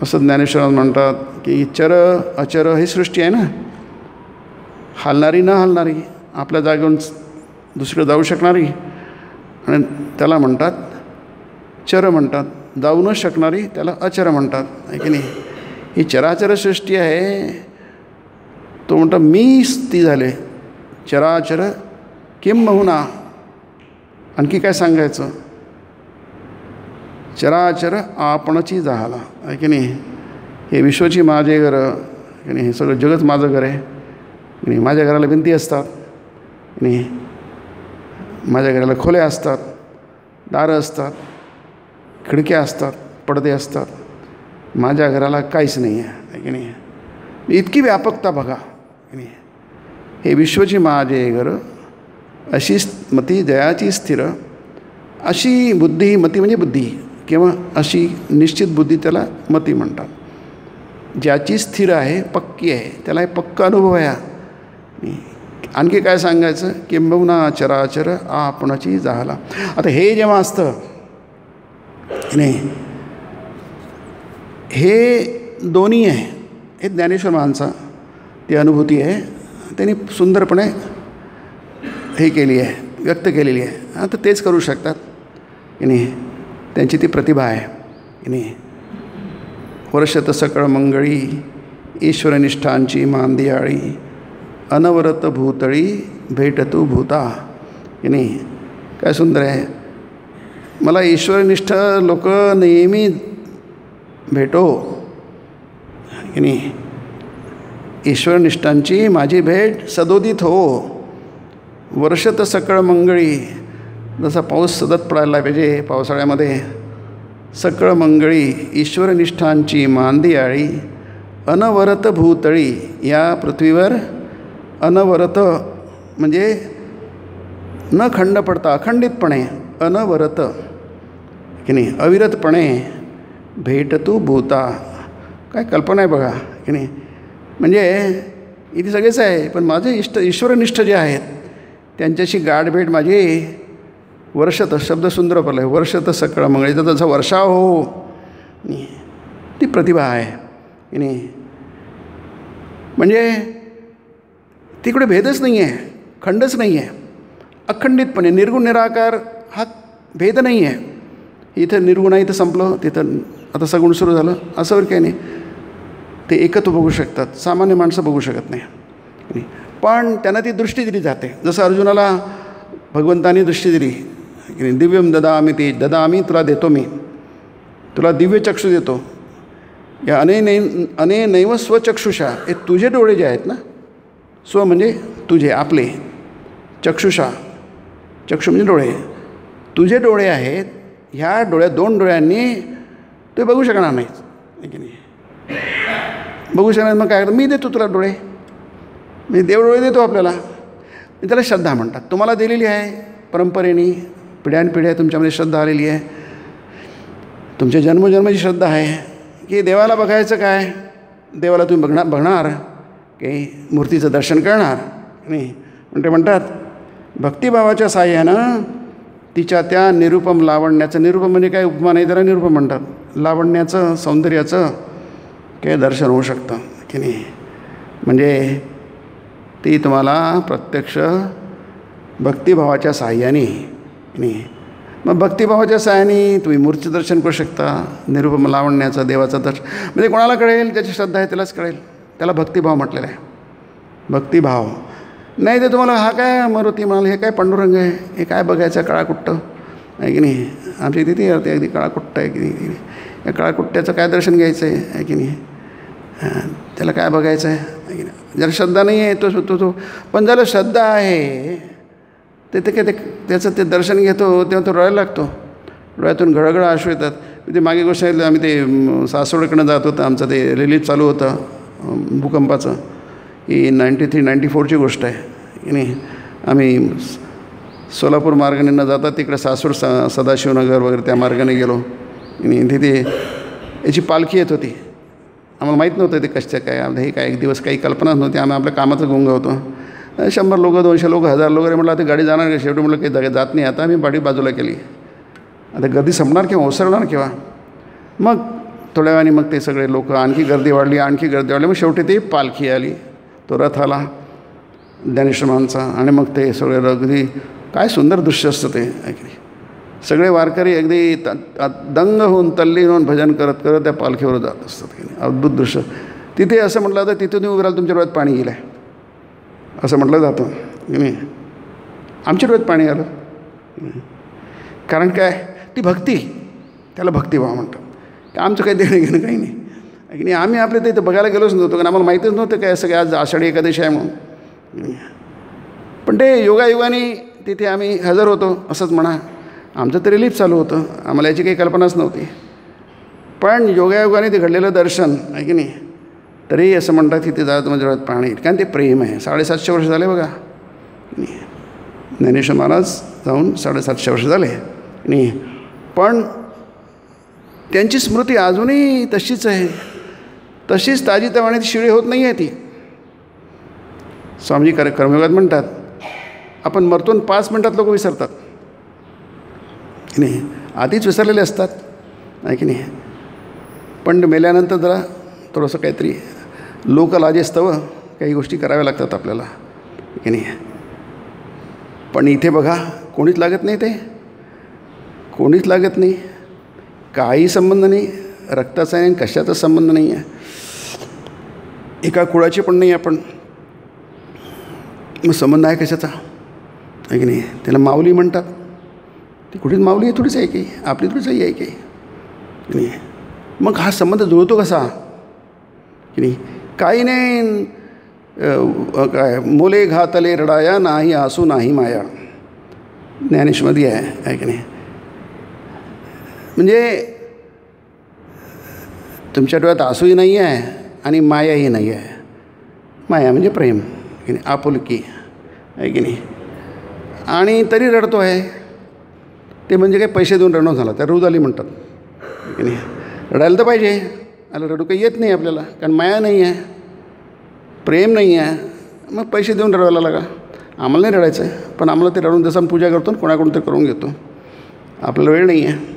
[SPEAKER 1] असं ज्ञानेश्वर म्हणतात की चर अचर ही सृष्टी आहे ना, हालणारी न हालणारी, आपल्या जागेवरून दुसरीकडे जाऊ शकणारी, आणि त्याला म्हणतात चर म्हणतात. जाऊ न शकणारी त्याला अचर म्हणतात आहे की नाही. ही चराचर सृष्टी आहे. तो म्हणतो मीच ती झाले चराचर किंबहुना. आणखी काय सांगायचं, चराचर आपणची जाहला आहे की नाही. हे विश्वची माझे घर आणि हे सगळं जगच माझं घर आहे आणि माझ्या घराला भिंती असतात आणि माझ्या घराला खोल्या असतात, दारं असतात, खिडक्या असतात, पडदे असतात. माझ्या घराला काहीच नाही आहे की नाही. इतकी व्यापकता बघा. हे विश्वची माझे घर अशी मती जयाची स्थिर, अशी बुद्धी, मती म्हणजे बुद्धी किंवा अशी निश्चित बुद्धी त्याला मती म्हणतात. ज्याची स्थिर आहे, पक्की आहे, त्याला हे पक्का अनुभव आहे. आणखी काय सांगायचं, किंबहुना चराचर आपणाची झाला. आता हे जेव्हा असतं नाही, हे दोन्ही आहे. हे ज्ञानेश्वर माणसा ती अनुभूती आहे, त्यांनी सुंदरपणे हे केली आहे, व्यक्त केलेली आहे. आता तेच करू शकतात की नाही, त्यांची ती प्रतिभा आहे की नाही. वर्षत सकळ मंगळी ईश्वरनिष्ठांची मांदियाळी, अनवरत भूतळी भेटतू भूता की नाही. काय सुंदर आहे. मला ईश्वरनिष्ठ लोक नेहमी भेटो की नाही. ईश्वरनिष्ठांची माझी भेट सदोदित हो. वर्षत सकळ मंगळी, जसा पाऊस सतत पडायला पाहिजे पावसाळ्यामध्ये, सकळ मंगळी ईश्वरनिष्ठांची मांदियाळी, अनवरत भूतळी, या पृथ्वीवर अनवरत म्हणजे न खंड पडता अखंडितपणे, अनवरत की नाही, अविरतपणे भेटतू भूता. काय कल्पना आहे बघा की नाही. म्हणजे इथे सगळेच आहे, पण माझे ईश्वरनिष्ठ जे आहेत त्यांच्याशी गाठभेट माझी वर्षत, शब्द सुंदर वापरला आहे, वर्षत सकळ मंगळी, जसा वर्षाव हो, ती प्रतिभा आहे की नाही. म्हणजे तिकडे भेदच नाही आहे, खंडच नाही आहे, अखंडितपणे निर्गुण निराकार हा भेद नाही आहे. इथं निर्गुण आहे, इथं संपलं, तिथं आता सगुण सुरू झालं, असं वगैरे काही नाही. ते एकत्व बघू शकतात, सामान्य माणसं बघू शकत नाही. पण त्यांना ती दृष्टी दिली जाते. जसं अर्जुनाला भगवंतानी दृष्टी दिली की नाही, दिव्यम ददामी ते ददामी, तुला देतो मी, तुला दिव्य चक्षु देतो. या अनेनैव स्वचक्षुषा, हे तुझे डोळे जे आहेत ना, स्व म्हणजे तुझे, आपले, चक्षुषा, चक्षु म्हणजे डोळे, तुझे डोळे आहेत. ह्या डोळ्या, दोन डोळ्यांनी ते बघू शकणार नाहीत की नाही. बघू शकणार, मग काय करतो, मी देतो तुला डोळे, मी देव डोळे देतो आपल्याला. त्याला श्रद्धा म्हणतात. तुम्हाला दिलेली आहे परंपरेने, पिढ्यानपिढ्या तुमच्यामध्ये श्रद्धा आलेली आहे. तुमच्या जन्मजन्माची श्रद्धा आहे की देवाला बघायचं काय, देवाला तुम्ही बघणार की मूर्तीचं दर्शन करणार नाही. पण ते म्हणतात भक्तिभावाच्या साह्यानं तिच्या त्या निरुपम लावण्याचं, निरुपम म्हणजे काय उपमा नाही, त्याला निरुपम म्हणतात, लावण्याचं, सौंदर्याचं काय दर्शन होऊ शकतं की नाही. म्हणजे ती तुम्हाला प्रत्यक्ष भक्तिभावाच्या साह्याने नाही. मग भक्तिभावाच्या साह्याने तुम्ही मूर्तीचं दर्शन करू शकता, निरुपम लावण्याचं, देवाचं दर्शन. म्हणजे कोणाला कळेल, ज्याची श्रद्धा आहे त्यालाच कळेल. त्याला भक्तिभाव म्हटलेला आहे. भक्तिभाव नाही तर तुम्हाला हा काय मारुती म्हणाल, हे काय पांडुरंग आहे, हे काय बघायचं, काळाकुट्ट आहे की नाही. आमच्या इथे ती अगदी काळाकुट्ट आहे की नाही. या काळाकुट्ट्याचं काय दर्शन घ्यायचं आहे की नाही. त्याला काय बघायचं आहे की नाही. ज्याला श्रद्धा नाही आहे तो पण ज्याला श्रद्धा आहे ते काय त्याचं ते दर्शन घेतो तेव्हा तो रडायला लागतो. डोळ्यातून घळघळ अश्रू येतात. ते मागे गोष्ट सांगितलं, आम्ही ते सासवडकडनं जात होतं, आमचं ते रिलीफ चालू होतं भूकंपाचं. ही 93-94ची गोष्ट आहे की नाही. आम्ही सोलापूर मार्गाने न जाता तिकडे सासवड सदाशिवनगर वगैरे त्या मार्गाने गेलो आणि तिथे याची पालखी येत होती. आम्हाला माहीत नव्हतं ते कशा काय, हे काय एक दिवस काही कल्पनाच नव्हती. आम्ही आपल्या कामाचं गुंग होतो. 100 लोक, 200 लोक, 1000 लोक म्हटलं आता गाडी जाणार का. शेवटी म्हटलं काही जात नाही. आता आम्ही गाडी बाजूला केली. आता गर्दी संपणार किंवा ओसरणार केव्हा. मग थोड्या वेळाने मग ते सगळे लोक, आणखी गर्दी वाढली, आणखी गर्दी वाढली. मग शेवटी ती पालखी आली, तो रथ आला ज्ञानेश्वरांचा, आणि मग ते सगळे अगदी काय सुंदर दृश्य असतं ते. सगळे वारकरी अगदी दंग होऊन, तल्लीन होऊन भजन करत करत त्या पालखीवर जात असतात की नाही. अद्भुत दृश्य. तिथे असं म्हटलं जातं, तिथे तुम्ही उभं राहिलं तुमच्या डोळ्यात पाणी गेलं आहे असं म्हटलं जातं की नाही. आमच्या डोळ्यात पाणी आलं. कारण काय, ती भक्ती, त्याला भक्तिभाव म्हणतात. आमचं काही देणं घेणं काही नाही की नाही. आम्ही आपल्या तिथे बघायला गेलोच नव्हतो, कारण आम्हाला माहितीच नव्हतं काय असं काय आज आषाढी एकादशी आहे म्हणून. पण ते योगायोगाने तिथे आम्ही हजर होतो असंच म्हणा. आमचं तर रिलीफ चालू होतं, आम्हाला याची काही कल्पनाच नव्हती. पण योगायोगाने ते घडलेलं दर्शन आहे की नाही, तरी असं म्हणतात की ते जात म्हणजे डोळ्यात पाणी, कारण ते प्रेम आहे. 750 वर्ष झाले बघा, ज्ञानेश्वर महाराज जाऊन 750 वर्ष झाले नाही, पण त्यांची स्मृती अजूनही तशीच आहे, तशीच ताजीतवाणी शिळी होत नाही आहे ती. स्वामीजी कर्मयोगात म्हणतात आपण मरतून 5 मिनटात लोक विसरतात की नाही, आधीच विसरलेले असतात आहे की नाही. पण मेल्यानंतर जरा थोडंसं काहीतरी लोकलाजेस्तव काही गोष्टी कराव्या लागतात आपल्याला की नाही. पण इथे बघा कोणीच लागत नाही, ते कोणीच लागत नाही, काही संबंध नाही, रक्ताचा नाही, कशाचा संबंध नाही आहे, एका कुळाची पण नाही आपण. मग संबंध आहे कशाचा आहे की नाही. त्याला माऊली म्हणतात, ती कुठेच माऊली आहे थोडीच आहे की आपली थोडीच आहे की नाही. मग हा संबंध जुळतो कसा की नाही. काही नाही, काय मोले घातले रडाया नाही आसू नाही माया, ज्ञानेश्वरी आहे की नाही. म्हणजे तुमच्या डोळ्यात आसूही नाही आहे आणि मायाही नाही आहे. माया म्हणजे प्रेम की नाही, आपुलकी आहे की नाही. आणि तरी रडतो आहे, ते म्हणजे काय पैसे देऊन रडणं झालं, त्या रुदाली म्हणतात की नाही. रडायला तर पाहिजे, आला रडू काही येत नाही आपल्याला, कारण माया नाही आहे, प्रेम नाही आहे. मग पैसे देऊन रडवायला लागा. आम्हाला नाही रडायचं आहे, पण आम्हाला ते रडून जसं पूजा करतो कोणाकडून ते करून घेतो, आपल्याला वेळ नाही आहे.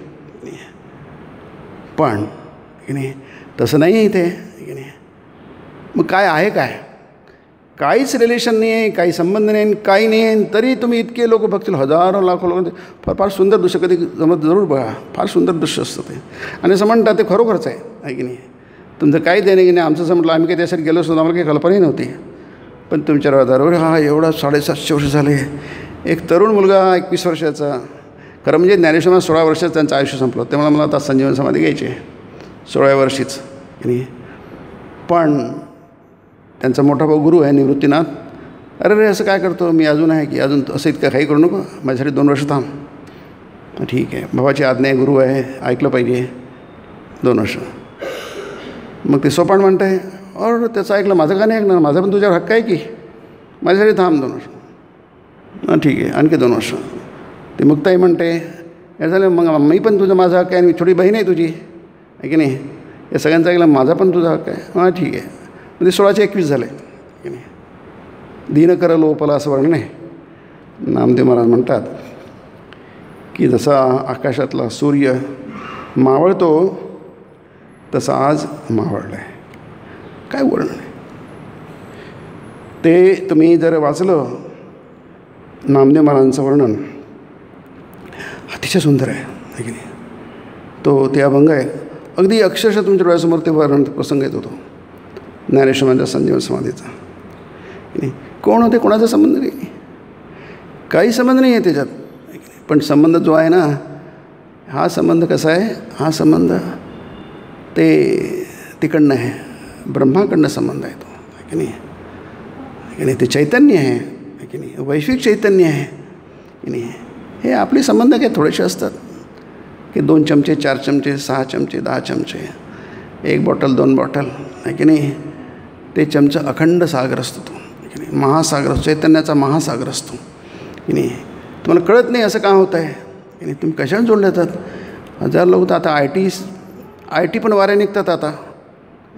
[SPEAKER 1] पण की नाही तसं नाही आहे इथे की नाही. मग काय आहे, काय काहीच रिलेशन नाही आहे, काही संबंध नाही, काही नाही आहे, तरी तुम्ही इतके लोक बघतील, हजारो लाखो लोक. फार फार सुंदर दृश्य, कधी जमत जरूर बघा, फार सुंदर दृश्य असतं ते. आणि असं म्हणतात ते खरोखरच आहे की नाही. तुमचं काही देणे की नाही, आमचं असं म्हटलं आम्ही काही त्यासाठी गेलोच नव्हतं, आम्हाला काही कल्पनाही नव्हती. पण तुमच्या हजारावर हा एवढा 750 वर्ष झाले. एक तरुण मुलगा 21 वर्षाचा, खरं म्हणजे ज्ञानेश्वर 16 वर्षात त्यांचं आयुष्य संपलं, त्यामुळे मला आता संजीवन समाधी घ्यायची 16व्या वर्षीच की नाही. पण त्यांचा मोठा भाऊ गुरु आहे निवृत्तीनाथ. अरे रे असं काय करतो, मी अजून आहे की अजून असं इतकं काही करू नको, माझ्यासाठी 2 वर्ष थांब. ठीक आहे, भावाची आज्ञा आहे, गुरु आहे, ऐकलं पाहिजे. 2 वर्ष. मग ते सोपान म्हणत आहे, और त्याचं ऐकलं, माझं का नाही ऐकणार, माझा पण तुझ्यावर हक्क आहे की, माझ्यासाठी थांब 2 वर्ष. ठीक आहे, आणखी 2 वर्ष. ते मुक्ताई म्हणते, या झालं मग मी पण तुझं माझा हक्क आहे, आणि छोटी बहीण आहे तुझी आहे की नाही. या सगळ्यांचं ऐकलं, माझा पण तुझा हक्क आहे. हां ठीक आहे. म्हणजे 16चे 21 झाले की नाही. दीन कर लोपला असं वर्णन आहे. नामदेव महाराज म्हणतात की जसा आकाशातला सूर्य मावळतो तसा आज मावळला आहे. काय वर्णन आहे ते. तुम्ही जर वाचलं नामदेव महाराजांचं वर्णन, अतिशय सुंदर आहे की नाही. तो ते अभंग आहे, अगदी अक्षरशः तुमच्या डोळ्यासमोर ते वर्णन प्रसंग येत होतो ज्ञानेश्वरांच्या संजीवन समाधीचा. कोण होते, कोणाचा संबंध नाही, काही संबंध नाही आहे त्याच्यात. पण संबंध जो आहे ना, हा संबंध कसा आहे, हा संबंध ते तिकडनं आहे, ब्रह्माकडनं संबंध आहे तो की नाही. ते चैतन्य आहे की नाही, वैश्विक चैतन्य आहे की नाही. हे आपले संबंध काय थोडेसे असतात की 2 चमचे 4 चमचे 6 चमचे 10 चमचे, 1 बॉटल 2 बॉटल आहे की नाही. ते चमचा अखंड सागर असतो तो की नाही, महासागर असतो, चैतन्याचा महासागर असतो की नाही. तुम्हाला कळत नाही असं का होतं आहे की नाही. तुम्ही कशाने जोडले जातात. 1000 लोक तर आता आय टी पण वाऱ्या निघतात आता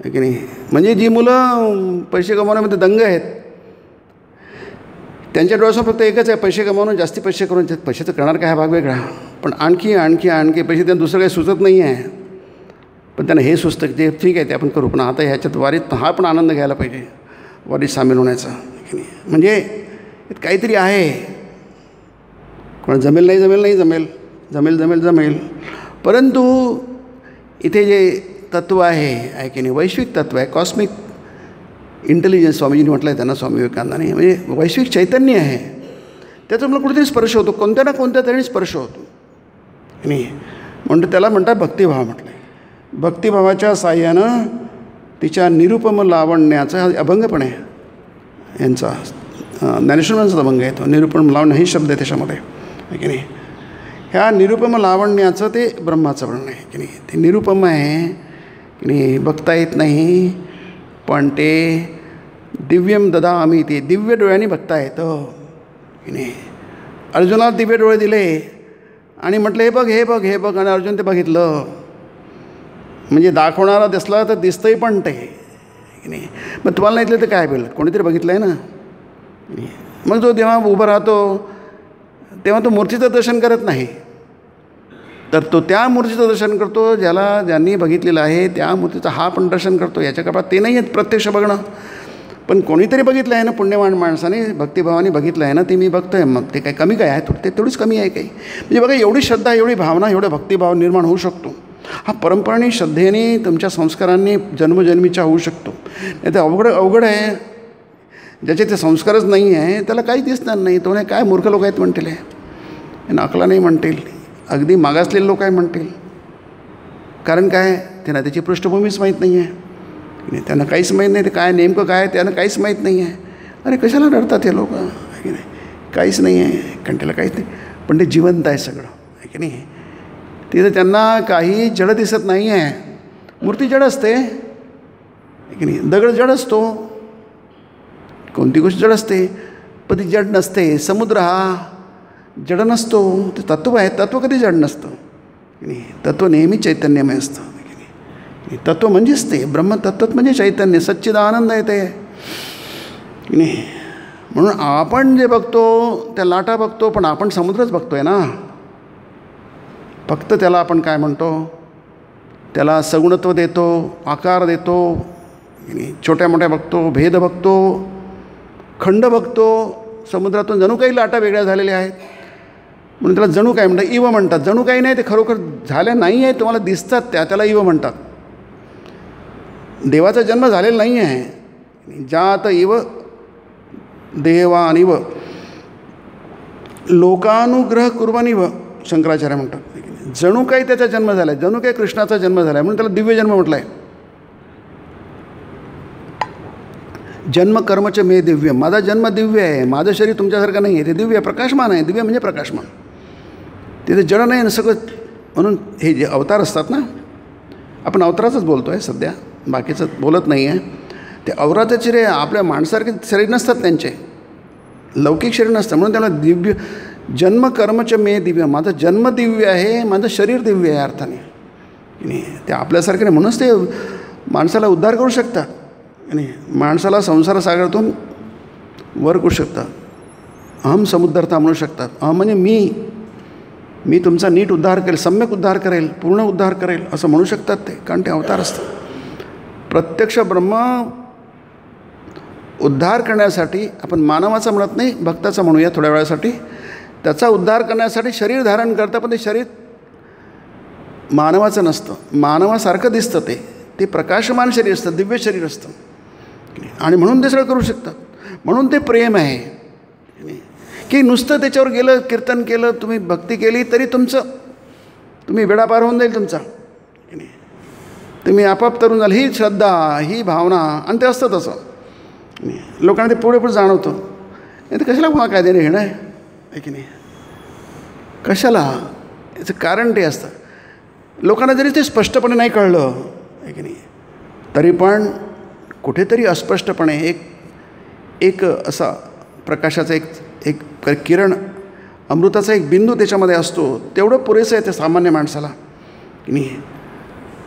[SPEAKER 1] की नाही. म्हणजे जी मुलं पैसे कमवण्यामध्ये दंग आहेत, त्यांच्या डोळ्यासमोर फक्त एकच आहे, पैसे कमावणं, जास्ती पैसे करून. पैसे तर करणार काय हा भाग वेगळा, पण आणखी पैसे त्यांना दुसरं काही सुचत नाही आहे. पण त्यांना हे सुचतं की ते ठीक आहे ते आपण करू, पण आता ह्याच्यात वारीत हा पण आनंद घ्यायला पाहिजे, वारीत सामील होण्याचा की नाही. म्हणजे काहीतरी आहे. कोणा जमेल नाही जमेल. परंतु इथे जे तत्त्व आहे की नाही, वैश्विक तत्त्व आहे, कॉस्मिक इंटेलिजन्स स्वामीजींनी म्हटलं आहे त्यांना, स्वामी विवेकानंदांनी. म्हणजे वैश्विक चैतन्य आहे, त्याचा मला कुठेतरी स्पर्श होतो, कोणत्या ना कोणत्या तऱ्हेने स्पर्श होतो की नाही. म्हणतो त्याला म्हणतात भक्तिभाव म्हटलं आहे. भक्तिभावाच्या साह्यानं तिच्या निरुपम लावण्याचा हा अभंगपण आहे यांचा. ज्ञानेश्वरांचा अभंग आहे तो. निरुपम लावण्य हे शब्द आहे त्याच्यामध्ये, आहे की नाही. ह्या निरुपम लावण्याचं ते ब्रह्माचं वर्णन आहे की नाही. ते निरुपम आहे की नाही, बघता येत नाही, पण ते दिव्यम ददामी, ते दिव्य डोळ्यांनी बघता येतं की नाही. अर्जुनाला दिव्य डोळे दिले आणि म्हटलं हे बघ हे बघ हे बघ, आणि अर्जुन ते बघितलं. म्हणजे दाखवणारा दिसला तर दिसतंही पण ते की नाही. मग तुम्हाला नाही दिलं तर काय बोल, कोणीतरी बघितलं आहे ना. मग जो जेव्हा उभं राहतो तेव्हा तो मूर्तीचं दर्शन करत नाही, तर तो त्या मूर्तीचं दर्शन करतो ज्यांनी बघितलेलं आहे त्या मूर्तीचं हा पण दर्शन करतो. याच्या कपात ते नाही आहेत प्रत्यक्ष बघणं, पण कोणीतरी बघितलं आहे ना, पुण्यवान माणसाने भक्तिभावाने बघितलं आहे ना, ते मी बघतो आहे. मग ते काय कमी काय आहे, ते तेवढीच कमी आहे काही. म्हणजे बघा एवढी श्रद्धा, एवढी भावना, एवढा भक्तिभाव निर्माण होऊ शकतो. हा परंपराने श्रद्धेने तुमच्या संस्कारांनी जन्मजन्मीच्या होऊ शकतो. नाही तर अवघड आहे. ज्याचे ते संस्कारच नाही आहे त्याला काही दिसणार नाही. तो नाही काय मूर्ख लोक आहेत म्हणतील, हे अकला नाही म्हणतील, अगदी मागासलेले लोक आहे म्हणतील. कारण काय, त्यांना त्याची पृष्ठभूमीच माहीत नाही आहे, त्यांना काहीच माहीत नाही. ते काय नेमकं काय त्यांना काहीच माहीत नाही आहे. अरे कशाला रडतात हे लोक, आहे की नाही. काहीच नाही आहे, कारण त्याला काहीच नाही, पण ते जिवंत आहे सगळं, आहे की नाही. तिथं त्यांना काही जड दिसत नाही आहे. मूर्ती जड असते, आहे की नाही. दगड जड असतो, कोणती गोष्ट जड असते, पण ती जड नसते. समुद्र हा जड नसतो, ते तत्व आहे. तत्व कधी जड नसतं की नाही. तत्व नेहमी चैतन्यमय असतं की नाही. तत्व म्हणजेच ते ब्रह्मतत्व म्हणजे चैतन्य, सच्चिदानंद आहे ते की नाही. म्हणून आपण जे बघतो त्या लाटा बघतो, पण आपण समुद्रच बघतो आहे ना. फक्त त्याला आपण काय म्हणतो, त्याला सगुणत्व देतो, आकार देतो, छोट्या मोठ्या बघतो, भेद बघतो, खंड बघतो. समुद्रातून जणू काही लाटा वेगळ्या झालेल्या आहेत म्हणून त्याला जणू काय म्हणतात, इव म्हणतात. जणू काही नाही, ते खरोखर झाल्या नाही आहे, तुम्हाला दिसतात त्याला इव म्हणतात. देवाचा जन्म झालेला नाही आहे. जात इव देवानिव लोकानुग्रह कुर्बानिव, शंकराचार्य म्हणतात. जणू काही त्याचा जन्म झाला आहे, जणू काही कृष्णाचा जन्म झाला आहे, म्हणून त्याला दिव्य जन्म म्हटलं आहे. जन्म कर्मच मे दिव्य, माझा जन्म दिव्य आहे. माझं शरीर तुमच्यासारखं नाही आहे, ते दिव्य प्रकाशमान आहे. दिव्य म्हणजे प्रकाशमान, तिथे जड नाही ना सगळं. म्हणून हे जे अवतार असतात ना, आपण अवताराचंच बोलतो आहे सध्या, बाकीचं बोलत नाही आहे. ते अवताराचे रे आपल्या माणसासारखे शरीर नसतात, त्यांचे लौकिक शरीर नसतं. म्हणून त्याला दिव्य, जन्म कर्मच मे दिव्य, माझा जन्म दिव्य आहे, माझं शरीर दिव्य आहे अर्थाने नाही. ते आपल्यासारखे नाही, म्हणूनच ते माणसाला उद्धार करू शकतात आणि माणसाला संसार सागरातून वर करू शकतात. अहम समुद्धरता म्हणू शकतात. अहम म्हणजे मी तुमचा नीट उद्धार करेल, सम्यक उद्धार करेल, पूर्ण उद्धार करेल असं म्हणू शकतात ते, कारण ते अवतार असतं. प्रत्यक्ष ब्रह्म उद्धार करण्यासाठी, आपण मानवाचा म्हणत नाही, भक्ताचा म्हणूया थोड्या वेळासाठी, त्याचा उद्धार करण्यासाठी शरीर धारण करतं. पण ते शरीर मानवाचं नसतं, मानवासारखं दिसतं. ते प्रकाशमान शरीर असतं, दिव्य शरीर असतं आणि म्हणून ते सगळं करू शकतात. म्हणून ते प्रेम आहे की नुसतं त्याच्यावर गेलं, कीर्तन केलं, तुम्ही भक्ती केली तरी तुम्ही वेळा पार होऊन जाईल तुमचा, तुम्ही आपाप तरुण झाल. ही श्रद्धा, ही भावना, आणि ते असतं तसं. लोकांना ते पुढे जाणवतं. नाही तर कशाला कोणा कायद्याने घेणं आहे की नाही, कशाला. याचं कारण ते असतं. लोकांना जरी ते स्पष्टपणे नाही कळलं आहे की नाही, तरी पण कुठेतरी अस्पष्टपणे एक असा प्रकाशाचा एक किरण, अमृताचा एक बिंदू त्याच्यामध्ये असतो. तेवढं पुरेसं आहे त्या सामान्य माणसाला की नाही.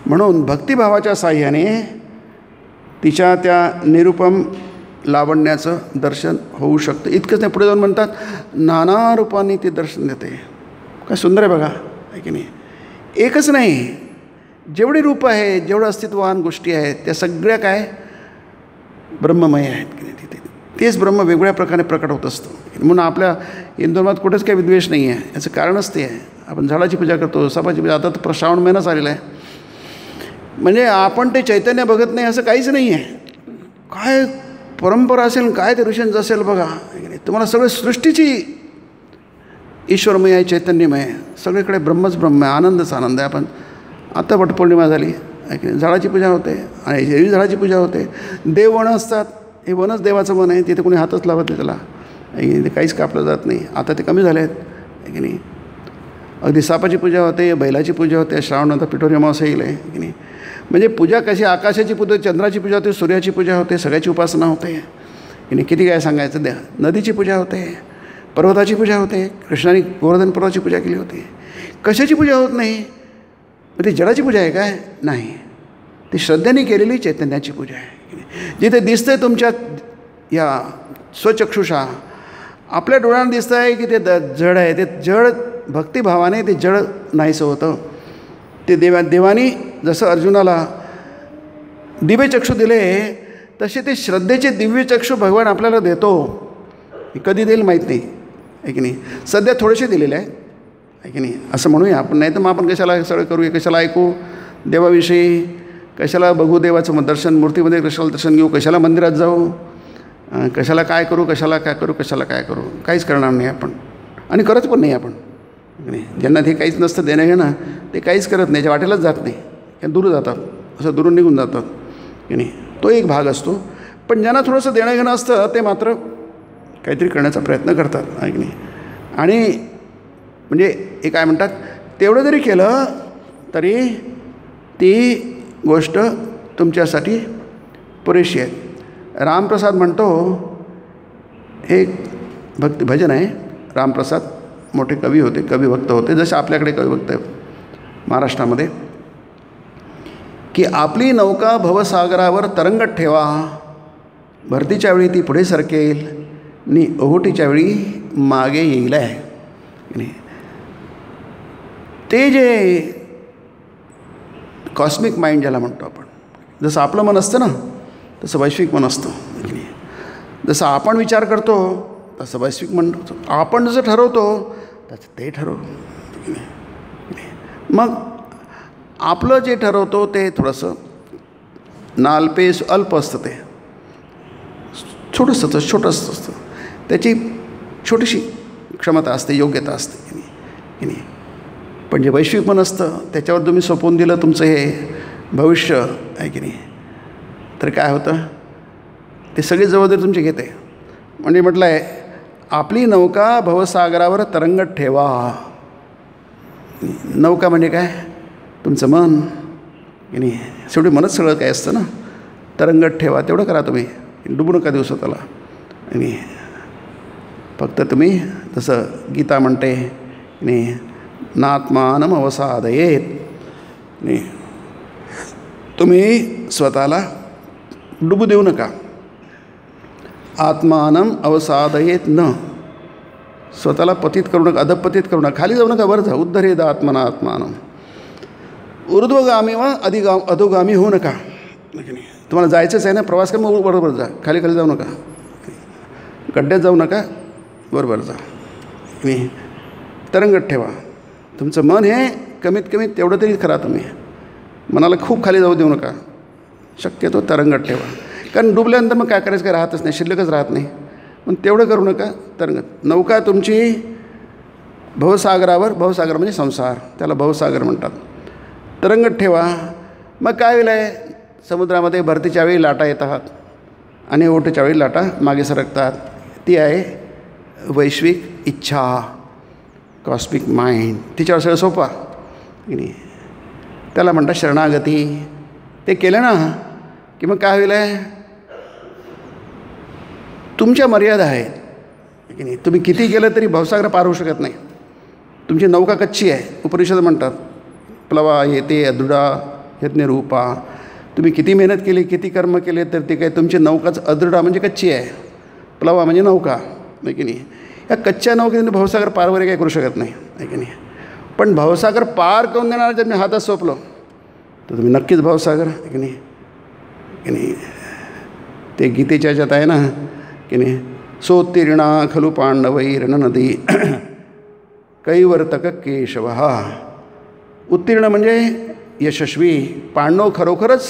[SPEAKER 1] म्हणून भक्तिभावाच्या साह्याने तिच्या त्या निरुपम लावण्याचं दर्शन होऊ शकतं. इतकंच नाही, पुढे जाऊन म्हणतात नाना रूपांनी ते दर्शन देते. काय सुंदर आहे बघा, आहे की नाही. एकच नाही, जेवढी रूप आहे, जेवढं अस्तित्ववान गोष्टी आहेत त्या सगळ्या काय ब्रह्ममय आहेत की नाही. तिथे तेच ब्रह्म वेगवेगळ्या प्रकारे प्रकट होत असतं. म्हणून आपल्या हिंदू धर्मात कुठेच काही विद्वेष नाही आहे. याचं कारणच ते आहे. आपण झाडाची पूजा करतो, सापाची पूजा, आता तर श्रावण महिनाच आलेला आहे. म्हणजे आपण ते चैतन्य बघत नाही असं काहीच नाही आहे. काय परंपरा असेल, काय ते ऋषींचं असेल बघा, तुम्हाला सगळं सृष्टीची ईश्वरमय आहे, चैतन्यमय आहे, सगळीकडे ब्रह्मच ब्रह्म आहे, आनंदच आनंद आहे. आपण आता वटपौर्णिमा झाली, झाडाची पूजा होते आणि एरवी झाडाची पूजा होते. देव वन असतात, हे वनच देवाचं वन आहे, तिथे कोणी हातच लावत नाही त्याला, ते काहीच कापलं जात नाही. आता ते कमी झाले आहेत, आहे की नाही. अगदी सापाची पूजा होते, बैलाची पूजा होते, श्रावणात पिठोरी अमावस्या येईल, आहे की नाही. म्हणजे पूजा कशी, आकाशाची पूजा, चंद्राची पूजा होते, सूर्याची पूजा होते, सगळ्याची उपासना होते, की नाही. किती काय सांगायचं. नदीची पूजा होते, पर्वताची पूजा होते, कृष्णाने गोवर्धन पर्वताची पूजा केली होती. कशाची पूजा होत नाही. मग ती जडाची पूजा आहे काय. नाही, ती श्रद्धेने केलेली चैतन्याची पूजा आहे. जिथे दिसतंय तुमच्या या स्वचक्षुषा, आपल्या डोळ्यांना दिसतं आहे की ते जड आहे, ते जड भक्तिभावाने ते जड नाहीसं होतं. ते देवानी जसं अर्जुनाला दिव्यचक्षु दिले, तसे ते श्रद्धेचे दिव्यचक्षु भगवान आपल्याला देतो. कधी देईल माहीत नाही, आहे की नाही. सध्या थोडेसे दिलेले आहे की नाही, असं म्हणूया आपण. नाही तर मग आपण कशाला सगळं करूया, कशाला ऐकू देवाविषयी, कशाला बघू देवाचं दर्शन, मूर्तीमध्ये कशाला दर्शन घेऊ, कशाला मंदिरात जाऊ, कशाला काय करू, कशाला काय करू, कशाला काय करू. काहीच करणार नाही आपण आणि करत पण नाही आपण, नाही. ज्यांना ते काहीच नसतं देणं घेणं, ते काहीच करत नाही, त्या वाटेलाच जात नाही, दूर जातात, असं दुरून निघून जातात, की नाही. तो एक भाग असतो. पण ज्यांना थोडंसं देणं घेणं असतं ते मात्र काहीतरी करण्याचा प्रयत्न करतात, आहे की नाही. आणि म्हणजे हे काय म्हणतात, तेवढं जरी केलं तरी ती गोष्ट तुमच्यासाठी पुरेशी आहे. रामप्रसाद म्हणतो, एक भजन आहे. रामप्रसाद मोठे कवी होते, कविभक्त होते, जसे आपल्याकडे कविभक्त आहेत महाराष्ट्रामध्ये, की आपली नौका भवसागरावर तरंगत ठेवा, भरतीच्या वेळी ती पुढे सरकेल, नि ओहोटीच्या वेळी मागे येईल, आहे. ते जे कॉस्मिक माइंड ज्याला म्हणतो आपण, जसं आपलं मन असतं ना तसं वैश्विक मन असतं, की नाही. जसं आपण विचार करतो तसं वैश्विक मन, आपण जसं ठरवतो तसं ते ठरवतो, की नाही. मग आपलं जे ठरवतो ते थोडंसं नालपेस अल्प असतं, ते छोटंसं छोटंसं असतं, त्याची छोटीशी क्षमता असते, योग्यता असते, की नाही, की नाही. पण जे वैश्विक मन असतं त्याच्यावर तुम्ही सोपवून दिलं तुमचं हे भविष्य, आहे की नाही, तर काय होतं, ते सगळी जबाबदारी तुमची घेते. म्हणजे म्हटलं आहे, आपली नौका भवसागरावर तरंगत ठेवा. नौका म्हणजे काय, तुमचं मन, की नाही. शेवटी मनच सगळं काय असतं ना. तरंगत ठेवा, तेवढं करा तुम्ही, डुबू नका देऊ स्वतःला, आणि फक्त तुम्ही जसं गीता म्हणते, नाही, नात्मानम अवसादयेत, नाही, तुम्ही स्वतःला डुबू देऊ नका. आत्मानम अवसादयेत न, स्वतःला पतित करू नका, अधपतित करू नका, खाली जाऊ नका, वर जा. उद्धरेद आत्मना आत्मानम, ऊर्ध्वगामी वा अधोगामी होऊ नका. तुम्हाला जायचंच आहे ना, प्रवास करा, मग बरोबर जा, खाली खाली जाऊ नका, गड्ड्यात जाऊ नका, बरोबर जा. आणि तरंगत ठेवा. तुमचं मन हे कमीत कमी तेवढं तरी करा तुम्ही. मनाला खूप खाली जाऊ देऊ नका, शक्यतो तरंगत ठेवा. कारण डुबल्यानंतर मग काय करायचं, काय राहतच नाही, शिल्लकच राहत नाही. पण तेवढं करू नका, तरंगत. नौका तुमची भवसागरावर, भवसागर म्हणजे संसार, त्याला भवसागर म्हणतात, तरंगत ठेवा. मग काय होईल आहे, समुद्रामध्ये भरतीच्या वेळी लाटा येतात आणि ओहोटीच्या वेळी लाटा मागे सरकतात. ती आहे वैश्विक इच्छा, कॉस्मिक माइंड. तिच्यावर सगळं सोपा, की नाही. त्याला म्हणतात शरणागती. ते केलं ना की मग काय होईल आहे, तुमच्या मर्यादा आहेत, की नाही. तुम्ही किती केलं तरी भवसागर पार होऊ शकत नाही. तुमची नौका कच्ची आहे. उपनिषद म्हणतात, प्लवा येते अदृढा यज्ञ रूपा. तुम्ही किती मेहनत केली, किती कर्म केले, तर ते काय तुमची नौकाच अदृढा म्हणजे कच्ची आहे. प्लवा म्हणजे नौका, आहे की नाही. या कच्च्या नौकेने भवसागर पार वगैरे काही करू शकत नाही, आहे की नाही. पण भवसागर पार करून देणार जर मी हातात सोपलो तर तुम्ही नक्कीच भवसागर, आहे की नाही, की नाही. ते गीतेच्या ह्याच्यात आहे ना, की नाही. सोत्तीर्णा खलु पांडवैर्नदी कैवर्तक केशव. उत्तीर्ण म्हणजे यशस्वी. पांडव खरोखरच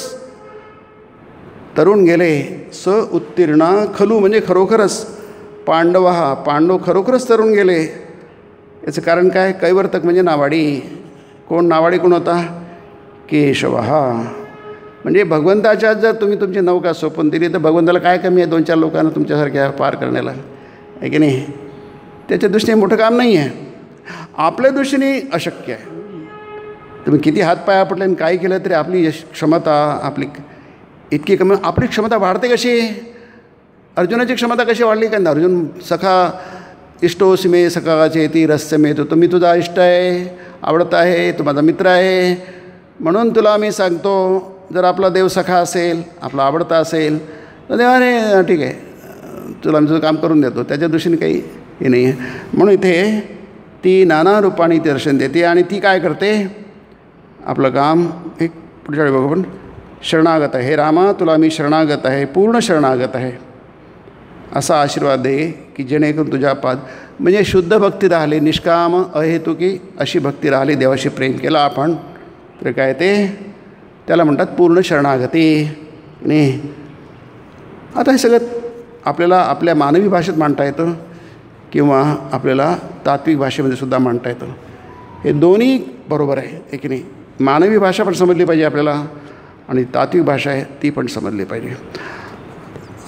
[SPEAKER 1] तरुण गेले. स उत्तीर्णा खलू म्हणजे खरोखरच. पांडव खरोखरच तरुण गेले. याचं कारण काय, कैवर्तक म्हणजे नावाडी. कोण नावाडी कोण होता, केशव. म्हणजे भगवंताच्या जर तुम्ही तुमची नौका सोपून दिली तर भगवंताला काय कमी आहे 2-4 लोकांना तुमच्यासारख्या पार करण्याला, आहे की नाही? त्याच्या दृष्टीने मोठं काम नाही आहे, आपल्या दृष्टीने अशक्य आहे. तुम्ही किती हातपाय आपटले आणि काय केलं तरी आपली क्षमता आपली इतकी कमी. आपली क्षमता वाढते कशी? अर्जुनाची क्षमता कशी वाढली? कारण अर्जुन सखा इष्टोसी मे सखाचे ती रस्य मे, तो मी तुझा इष्ट आहे, आवडता आहे, तू माझा मित्र आहे, म्हणून तुला मी सांगतो, जर आपला देव सखा असेल, आपला आवडता असेल तर देवाने ठीक आहे तुला मी तुझं काम करून देतो, त्याच्या दृष्टीने काही हे नाही आहे. म्हणून इथे ती नाना रूपाने ती दर्शन देते आणि ती काय करते? आपलं काम एक पुढच्या वेळी बघू आपण, शरणागत आहे. हे रामा तुला मी शरणागत आहे, पूर्ण शरणागत आहे, असा आशीर्वाद दे की जेणेकरून तुझ्या पाद म्हणजे शुद्ध भक्ती राहिली, निष्काम अहेतुकी अशी भक्ती राहिली, देवाशी प्रेम केलं आपण तर काय ते त्याला म्हणतात पूर्ण शरणागती. नाही आता हे सगळं आपल्याला आपल्या मानवी भाषेत मांडता येतं किंवा आपल्याला तात्विक भाषेमध्ये सुद्धा मांडता येतं. हे दोन्ही बरोबर आहे की नाही? मानवी भाषा पण समजली पाहिजे आपल्याला आणि तात्विक भाषा आहे ती पण समजली पाहिजे.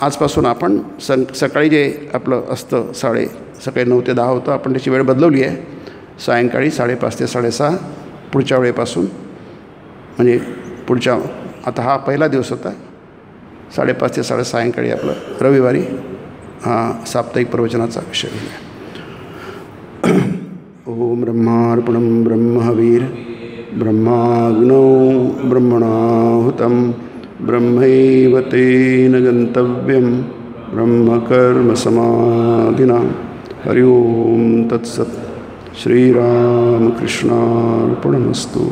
[SPEAKER 1] आजपासून आपण सकाळी जे आपलं असतं सकाळी 9 ते 10 होतं, आपण त्याची वेळ बदलवली आहे, सायंकाळी 5:30 ते 6:30 पुढच्या वेळेपासून. म्हणजे पुढच्या आता हा पहिला दिवस होता, 5:30 ते 6:30 सायंकाळी आपलं रविवारी हा साप्ताहिक प्रवचनाचा विषय आहे. ओम ब्रह्मार्पणं ब्रह्मवीर ब्रह्माग्नौ ब्रह्मणाहुतं ब्रह्मैव तेन गन्तव्यं ब्रह्मकर्मसमाधिना. हरि ओम तत्सत्. श्रीरामकृष्णार्पणमस्तु.